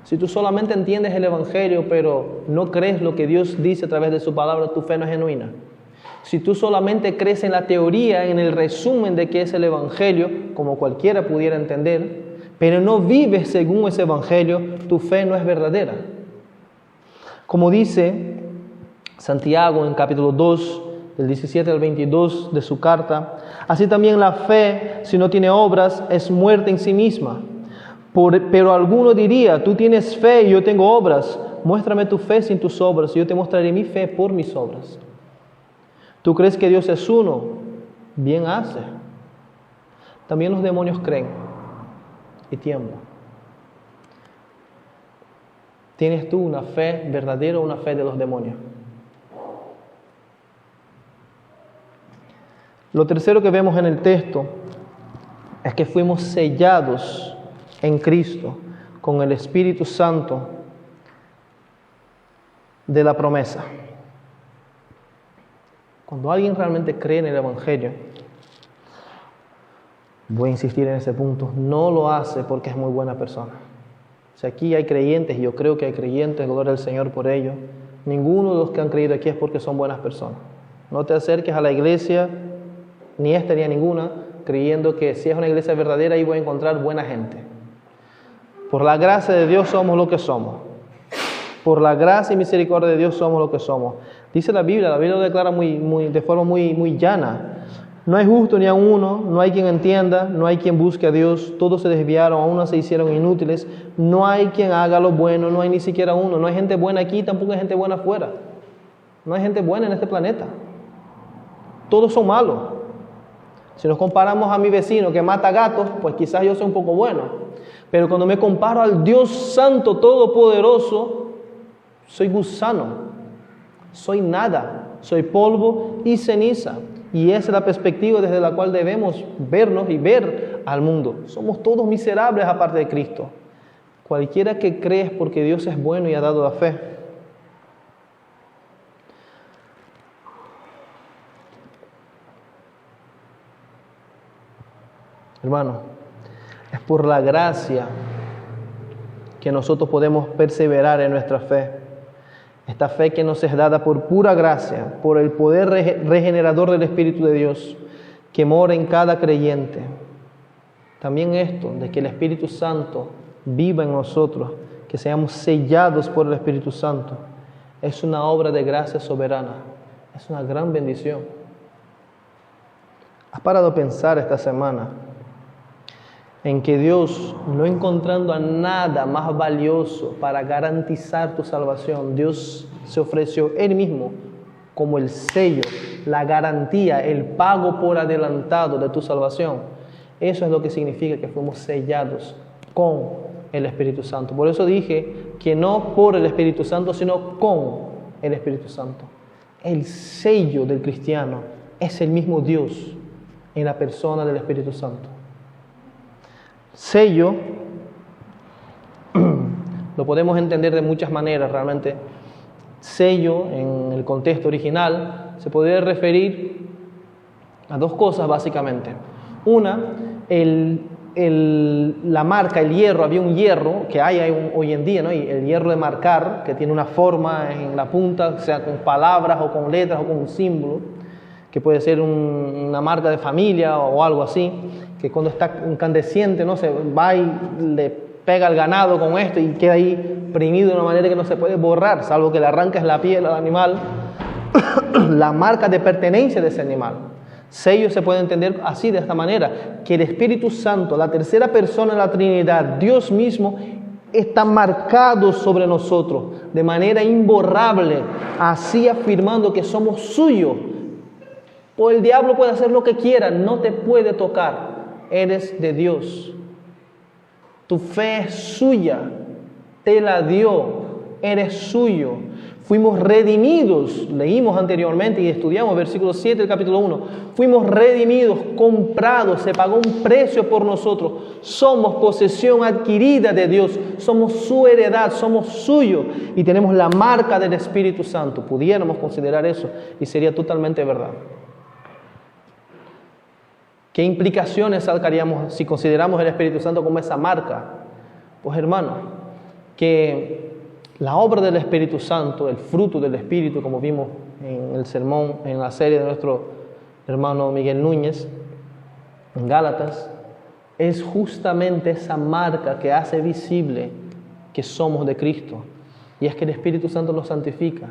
Si tú solamente entiendes el Evangelio, pero no crees lo que Dios dice a través de su palabra, tu fe no es genuina. Si tú solamente crees en la teoría, en el resumen de qué es el Evangelio, como cualquiera pudiera entender, pero no vives según ese Evangelio, tu fe no es verdadera. Como dice Santiago en capítulo 2, del 17 al 22 de su carta, así también la fe, si no tiene obras, es muerta en sí misma. Pero alguno diría, tú tienes fe y yo tengo obras, muéstrame tu fe sin tus obras, y yo te mostraré mi fe por mis obras. ¿Tú crees que Dios es uno? Bien hace. También los demonios creen y tiemblan. ¿Tienes tú una fe verdadera o una fe de los demonios? Lo tercero que vemos en el texto es que fuimos sellados en Cristo con el Espíritu Santo de la promesa. Cuando alguien realmente cree en el Evangelio, voy a insistir en ese punto, no lo hace porque es muy buena persona. O sea, aquí hay creyentes, y yo creo que hay creyentes, gloria al Señor por ello. Ninguno de los que han creído aquí es porque son buenas personas. No te acerques a la iglesia ni esta ni a ninguna, creyendo que si es una iglesia verdadera ahí voy a encontrar buena gente. Por la gracia de Dios somos lo que somos. Por la gracia y misericordia de Dios somos lo que somos. Dice la Biblia lo declara de forma muy llana. No hay justo ni a uno, no hay quien entienda, no hay quien busque a Dios. Todos se desviaron, a uno se hicieron inútiles. No hay quien haga lo bueno, no hay ni siquiera uno. No hay gente buena aquí, tampoco hay gente buena afuera. No hay gente buena en este planeta. Todos son malos. Si nos comparamos a mi vecino que mata gatos, pues quizás yo soy un poco bueno. Pero cuando me comparo al Dios Santo Todopoderoso, soy gusano, soy nada, soy polvo y ceniza. Y esa es la perspectiva desde la cual debemos vernos y ver al mundo. Somos todos miserables aparte de Cristo. Cualquiera que cree es porque Dios es bueno y ha dado la fe. Hermano, es por la gracia que nosotros podemos perseverar en nuestra fe. Esta fe que nos es dada por pura gracia, por el poder regenerador del Espíritu de Dios que mora en cada creyente. También esto, de que el Espíritu Santo viva en nosotros, que seamos sellados por el Espíritu Santo, es una obra de gracia soberana. Es una gran bendición. ¿Has parado a pensar esta semana en que Dios, no encontrando a nada más valioso para garantizar tu salvación, Dios se ofreció Él mismo como el sello, la garantía, el pago por adelantado de tu salvación? Eso es lo que significa que fuimos sellados con el Espíritu Santo. Por eso dije que no por el Espíritu Santo, sino con el Espíritu Santo. El sello del cristiano es el mismo Dios en la persona del Espíritu Santo. Sello lo podemos entender de muchas maneras realmente. Sello en el contexto original se podría referir a dos cosas básicamente. Una, la marca, el hierro. Había un hierro que hay hoy en día, ¿no? Y el hierro de marcar, que tiene una forma en la punta, sea con palabras o con letras o con un símbolo, que puede ser una marca de familia o algo así, que cuando está incandescente, ¿no? Se va y le pega al ganado con esto y queda ahí primido de una manera que no se puede borrar, salvo que le arrancas la piel al animal, la marca de pertenencia de ese animal. Sello se puede entender así, de esta manera, que el Espíritu Santo, la tercera persona de la Trinidad, Dios mismo, está marcado sobre nosotros de manera imborrable, así afirmando que somos suyos. Pues el diablo puede hacer lo que quiera, no te puede tocar. Eres de Dios. Tu fe es suya, te la dio, eres suyo. Fuimos redimidos, leímos anteriormente y estudiamos versículo 7 del capítulo 1. Fuimos redimidos, comprados, se pagó un precio por nosotros. Somos posesión adquirida de Dios, somos su heredad, somos suyos y tenemos la marca del Espíritu Santo. Pudiéramos considerar eso y sería totalmente verdad. ¿Qué implicaciones sacaríamos si consideramos el Espíritu Santo como esa marca? Pues hermano, que la obra del Espíritu Santo, el fruto del Espíritu, como vimos en el sermón, en la serie de nuestro hermano Miguel Núñez, en Gálatas, es justamente esa marca que hace visible que somos de Cristo. Y es que el Espíritu Santo nos santifica,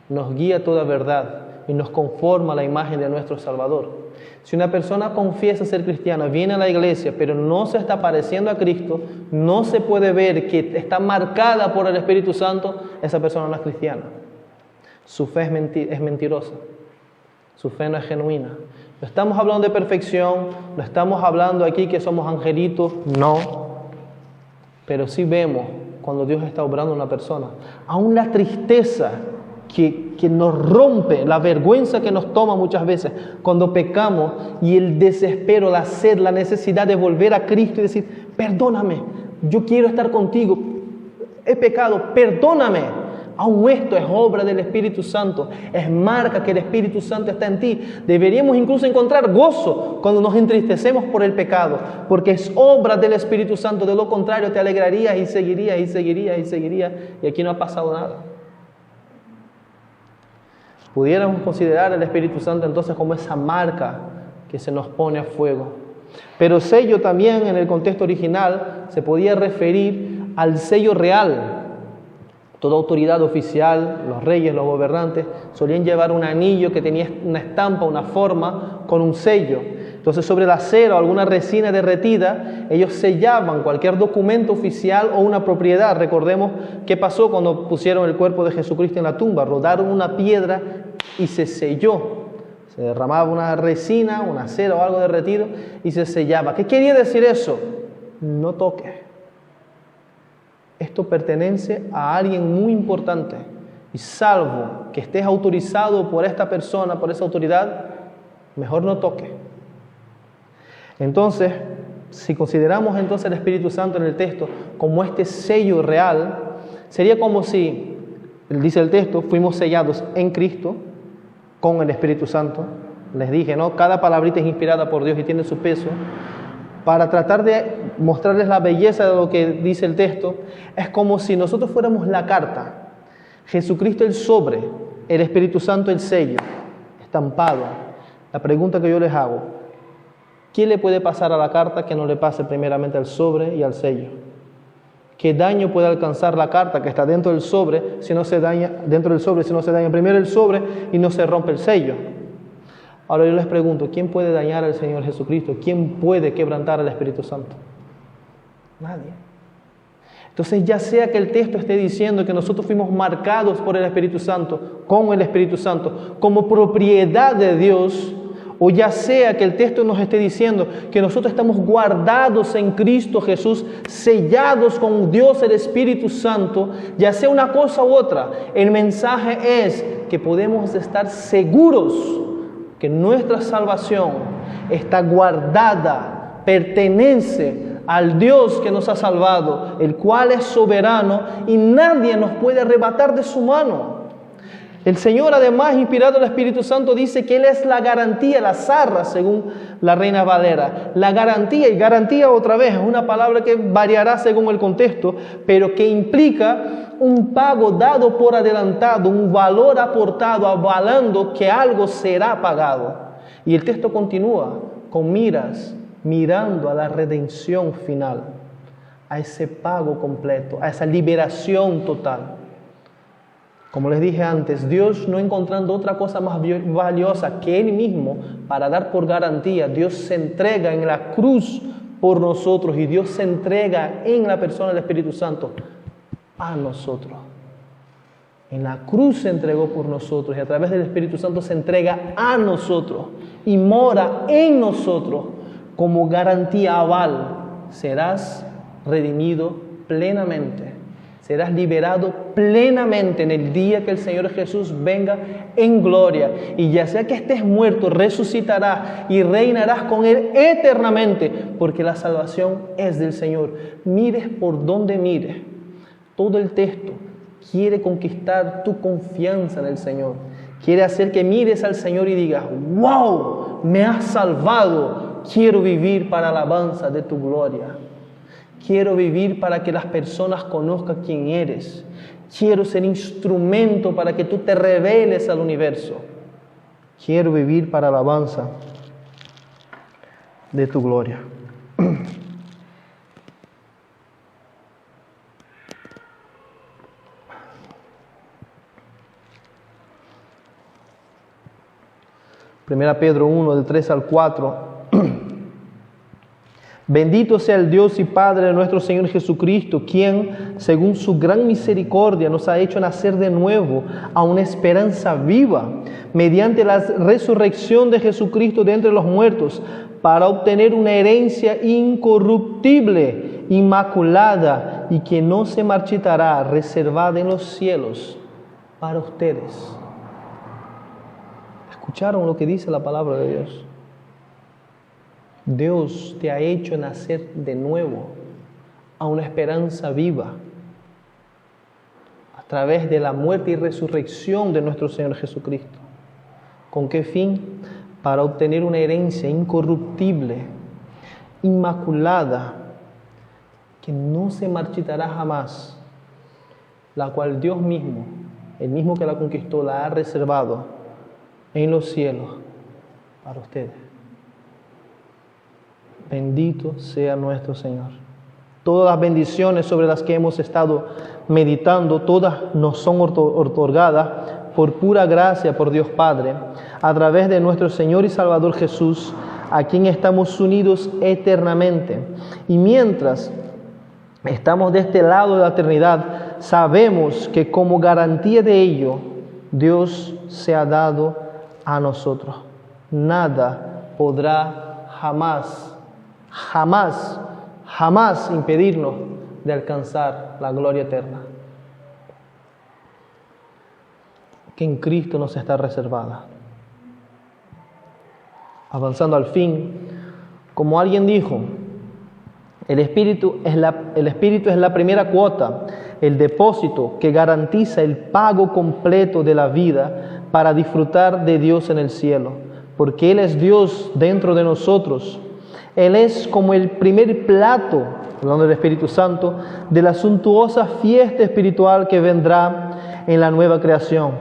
nos guía a toda verdad y nos conforma a la imagen de nuestro Salvador. Si una persona confiesa ser cristiana, viene a la iglesia, pero no se está pareciendo a Cristo, no se puede ver que está marcada por el Espíritu Santo, esa persona no es cristiana. Su fe es mentirosa. Su fe no es genuina. No estamos hablando de perfección, no estamos hablando aquí que somos angelitos, no. Pero sí vemos cuando Dios está obrando en una persona. Aún la tristeza que nos rompe, la vergüenza que nos toma muchas veces cuando pecamos, y el desespero, la sed, la necesidad de volver a Cristo y decir, perdóname, yo quiero estar contigo, he pecado, perdóname. Aún esto es obra del Espíritu Santo, es marca que el Espíritu Santo está en ti. Deberíamos incluso encontrar gozo cuando nos entristecemos por el pecado, porque es obra del Espíritu Santo. De lo contrario te alegrarías y seguirías y seguirías y seguirías, y aquí no ha pasado nada. Pudiéramos considerar el Espíritu Santo entonces como esa marca que se nos pone a fuego. Pero sello también en el contexto original se podía referir al sello real. Toda autoridad oficial, los reyes, los gobernantes, solían llevar un anillo que tenía una estampa, una forma, con un sello. Entonces, sobre la cera o alguna resina derretida, ellos sellaban cualquier documento oficial o una propiedad. Recordemos qué pasó cuando pusieron el cuerpo de Jesucristo en la tumba. Rodaron una piedra y se selló. Se derramaba una resina, una cera o algo derretido y se sellaba. ¿Qué quería decir eso? No toque. Esto pertenece a alguien muy importante. Y salvo que estés autorizado por esta persona, por esa autoridad, mejor no toque. Entonces, si consideramos entonces el Espíritu Santo en el texto como este sello real, sería como si, dice el texto, fuimos sellados en Cristo con el Espíritu Santo. Les dije, ¿no? Cada palabrita es inspirada por Dios y tiene su peso. Para tratar de mostrarles la belleza de lo que dice el texto, es como si nosotros fuéramos la carta, Jesucristo el sobre, el Espíritu Santo el sello, estampado. La pregunta que yo les hago, ¿qué le puede pasar a la carta que no le pase primeramente al sobre y al sello? ¿Qué daño puede alcanzar la carta que está dentro del sobre si no se daña primero el sobre y no se rompe el sello? Ahora yo les pregunto, ¿quién puede dañar al Señor Jesucristo? ¿Quién puede quebrantar al Espíritu Santo? Nadie. Entonces, ya sea que el texto esté diciendo que nosotros fuimos marcados por el Espíritu Santo, con el Espíritu Santo, como propiedad de Dios, o ya sea que el texto nos esté diciendo que nosotros estamos guardados en Cristo Jesús, sellados con Dios el Espíritu Santo, ya sea una cosa u otra, el mensaje es que podemos estar seguros que nuestra salvación está guardada, pertenece al Dios que nos ha salvado, el cual es soberano y nadie nos puede arrebatar de su mano. El Señor, además, inspirado el Espíritu Santo, dice que Él es la garantía, la zarra, según la Reina Valera. La garantía, y garantía otra vez, es una palabra que variará según el contexto, pero que implica un pago dado por adelantado, un valor aportado, avalando que algo será pagado. Y el texto continúa con mirando a la redención final, a ese pago completo, a esa liberación total. Como les dije antes, Dios, no encontrando otra cosa más valiosa que Él mismo para dar por garantía, Dios se entrega en la cruz por nosotros y Dios se entrega en la persona del Espíritu Santo a nosotros. En la cruz se entregó por nosotros y a través del Espíritu Santo se entrega a nosotros y mora en nosotros como garantía aval. Serás redimido plenamente. Serás liberado plenamente en el día que el Señor Jesús venga en gloria. Y ya sea que estés muerto, resucitarás y reinarás con Él eternamente, porque la salvación es del Señor. Mires por donde mires. Todo el texto quiere conquistar tu confianza en el Señor. Quiere hacer que mires al Señor y digas, ¡wow! Me has salvado. Quiero vivir para la alabanza de tu gloria. Quiero vivir para que las personas conozcan quién eres. Quiero ser instrumento para que tú te reveles al universo. Quiero vivir para la alabanza de tu gloria. Primera Pedro 1, del 3 al 4. Bendito sea el Dios y Padre de nuestro Señor Jesucristo, quien, según su gran misericordia, nos ha hecho nacer de nuevo a una esperanza viva, mediante la resurrección de Jesucristo de entre los muertos, para obtener una herencia incorruptible, inmaculada y que no se marchitará, reservada en los cielos para ustedes. ¿Escucharon lo que dice la palabra de Dios? Dios te ha hecho nacer de nuevo a una esperanza viva a través de la muerte y resurrección de nuestro Señor Jesucristo. ¿Con qué fin? Para obtener una herencia incorruptible, inmaculada, que no se marchitará jamás, la cual Dios mismo, el mismo que la conquistó, la ha reservado en los cielos para ustedes. Bendito sea nuestro Señor. Todas las bendiciones sobre las que hemos estado meditando, todas nos son otorgadas por pura gracia por Dios Padre, a través de nuestro Señor y Salvador Jesús, a quien estamos unidos eternamente. Y mientras estamos de este lado de la eternidad, sabemos que como garantía de ello, Dios se ha dado a nosotros. Nada podrá jamás impedirnos de alcanzar la gloria eterna, que en Cristo nos está reservada. Avanzando al fin, como alguien dijo, el Espíritu es la primera cuota, el depósito que garantiza el pago completo de la vida para disfrutar de Dios en el cielo, porque Él es Dios dentro de nosotros. Él es como el primer plato, hablando del Espíritu Santo, de la suntuosa fiesta espiritual que vendrá en la nueva creación.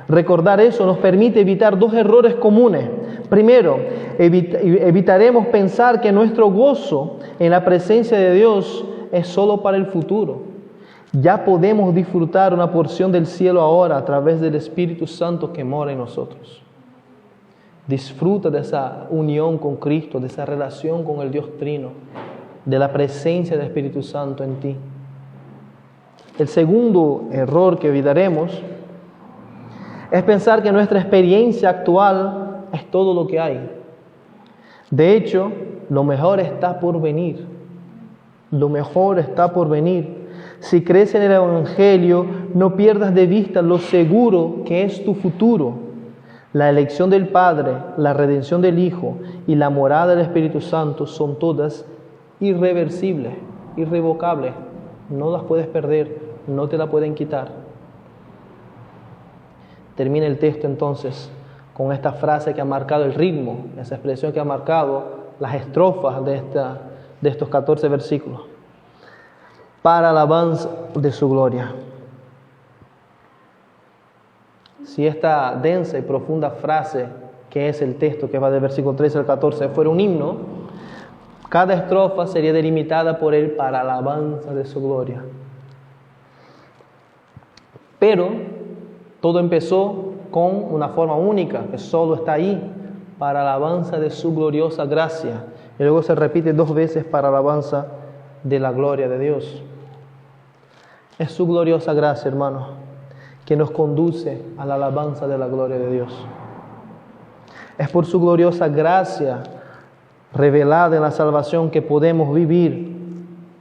Recordar eso nos permite evitar dos errores comunes. Primero, evitaremos pensar que nuestro gozo en la presencia de Dios es solo para el futuro. Ya podemos disfrutar una porción del cielo ahora a través del Espíritu Santo que mora en nosotros. Disfruta de esa unión con Cristo, de esa relación con el Dios Trino, de la presencia del Espíritu Santo en ti. El segundo error que evitaremos es pensar que nuestra experiencia actual es todo lo que hay. De hecho, lo mejor está por venir. Lo mejor está por venir. Si crees en el Evangelio, no pierdas de vista lo seguro que es tu futuro. La elección del Padre, la redención del Hijo y la morada del Espíritu Santo son todas irreversibles, irrevocables. No las puedes perder, no te la pueden quitar. Termina el texto entonces con esta frase que ha marcado el ritmo, esa expresión que ha marcado las estrofas de estos 14 versículos. Para alabanza de su gloria. Si esta densa y profunda frase, que es el texto que va del versículo 13 al 14, fuera un himno, cada estrofa sería delimitada por él para alabanza de su gloria. Pero todo empezó con una forma única, que solo está ahí, para alabanza de su gloriosa gracia. Y luego se repite 2 veces para alabanza de la gloria de Dios. Es su gloriosa gracia, hermanos, que nos conduce a la alabanza de la gloria de Dios. Es por su gloriosa gracia revelada en la salvación que podemos vivir,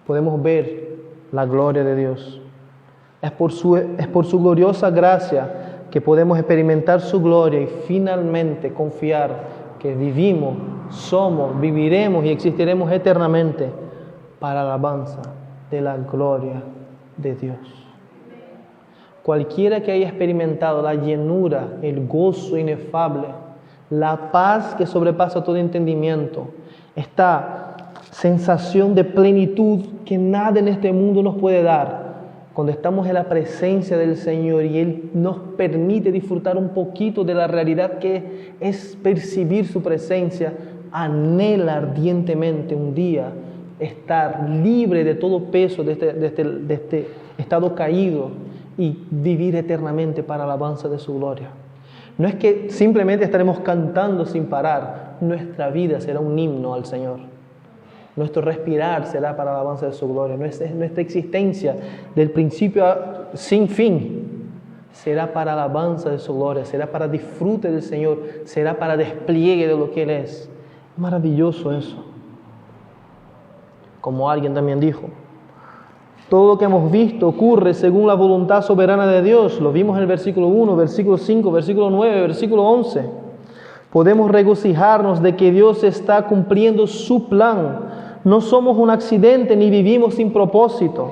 podemos ver la gloria de Dios. Es por su gloriosa gracia que podemos experimentar su gloria y finalmente confiar que vivimos, somos, viviremos y existiremos eternamente para la alabanza de la gloria de Dios. Cualquiera que haya experimentado la llenura, el gozo inefable, la paz que sobrepasa todo entendimiento, esta sensación de plenitud que nada en este mundo nos puede dar, cuando estamos en la presencia del Señor y Él nos permite disfrutar un poquito de la realidad que es percibir su presencia, anhela ardientemente un día estar libre de todo peso de este estado caído y vivir eternamente para la alabanza de su gloria. No es que simplemente estaremos cantando sin parar, nuestra vida será un himno al Señor. Nuestro respirar será para la alabanza de su gloria. Nuestra existencia, del principio sin fin, será para la alabanza de su gloria, será para disfrute del Señor, será para despliegue de lo que Él es. Maravilloso eso. Como alguien también dijo, todo lo que hemos visto ocurre según la voluntad soberana de Dios. Lo vimos en el versículo 1, versículo 5, versículo 9, versículo 11. Podemos regocijarnos de que Dios está cumpliendo su plan. No somos un accidente ni vivimos sin propósito.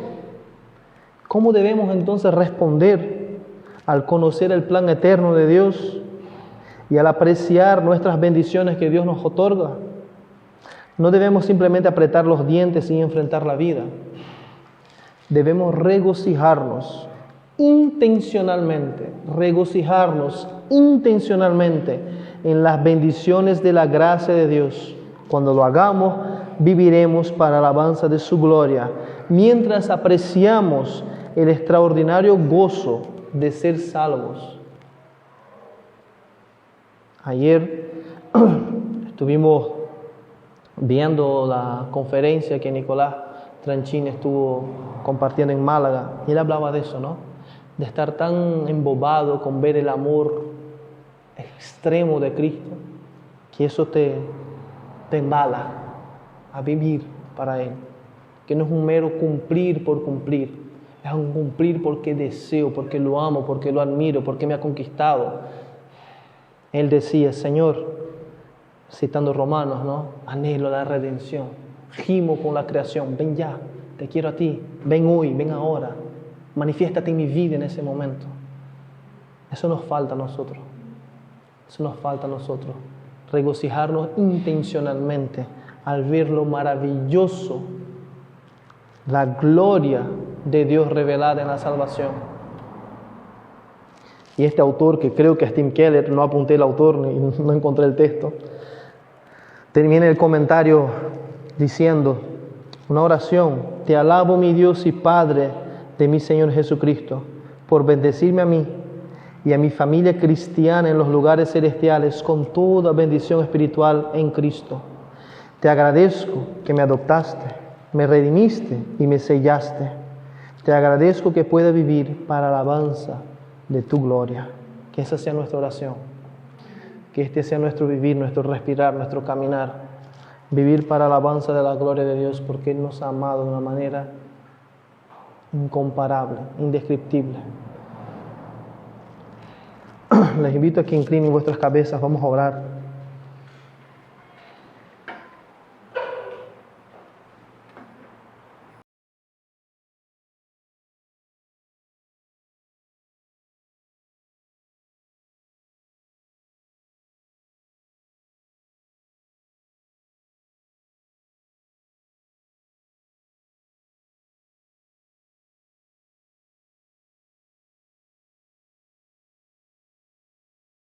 ¿Cómo debemos entonces responder al conocer el plan eterno de Dios y al apreciar nuestras bendiciones que Dios nos otorga? No debemos simplemente apretar los dientes y enfrentar la vida. Debemos regocijarnos intencionalmente en las bendiciones de la gracia de Dios. Cuando lo hagamos, viviremos para la alabanza de su gloria, mientras apreciamos el extraordinario gozo de ser salvos. Ayer estuvimos viendo la conferencia que Nicolás Tranchín estuvo compartiendo en Málaga, y él hablaba de eso, ¿no? De estar tan embobado con ver el amor extremo de Cristo, que eso te embala a vivir para Él, que no es un mero cumplir por cumplir, es un cumplir porque deseo, porque lo amo, porque lo admiro, porque me ha conquistado. Él decía: Señor, citando Romanos, ¿no? Anhelo la redención, gimo con la creación, ven ya, te quiero a ti, ven hoy, ven ahora, manifiéstate en mi vida en ese momento. Eso nos falta a nosotros, eso nos falta a nosotros, regocijarnos intencionalmente al ver lo maravilloso, la gloria de Dios revelada en la salvación. Y este autor, que creo que es Tim Keller, no apunté el autor ni no encontré el texto, termina el comentario diciendo una oración: te alabo, mi Dios y Padre de mi Señor Jesucristo, por bendecirme a mí y a mi familia cristiana en los lugares celestiales con toda bendición espiritual en Cristo. Te agradezco que me adoptaste, me redimiste y me sellaste. Te agradezco que pueda vivir para la alabanza de tu gloria. Que esa sea nuestra oración, que este sea nuestro vivir, nuestro respirar, nuestro caminar, vivir para la alabanza de la gloria de Dios, porque Él nos ha amado de una manera incomparable, indescriptible. Les invito a que inclinen vuestras cabezas, vamos a orar.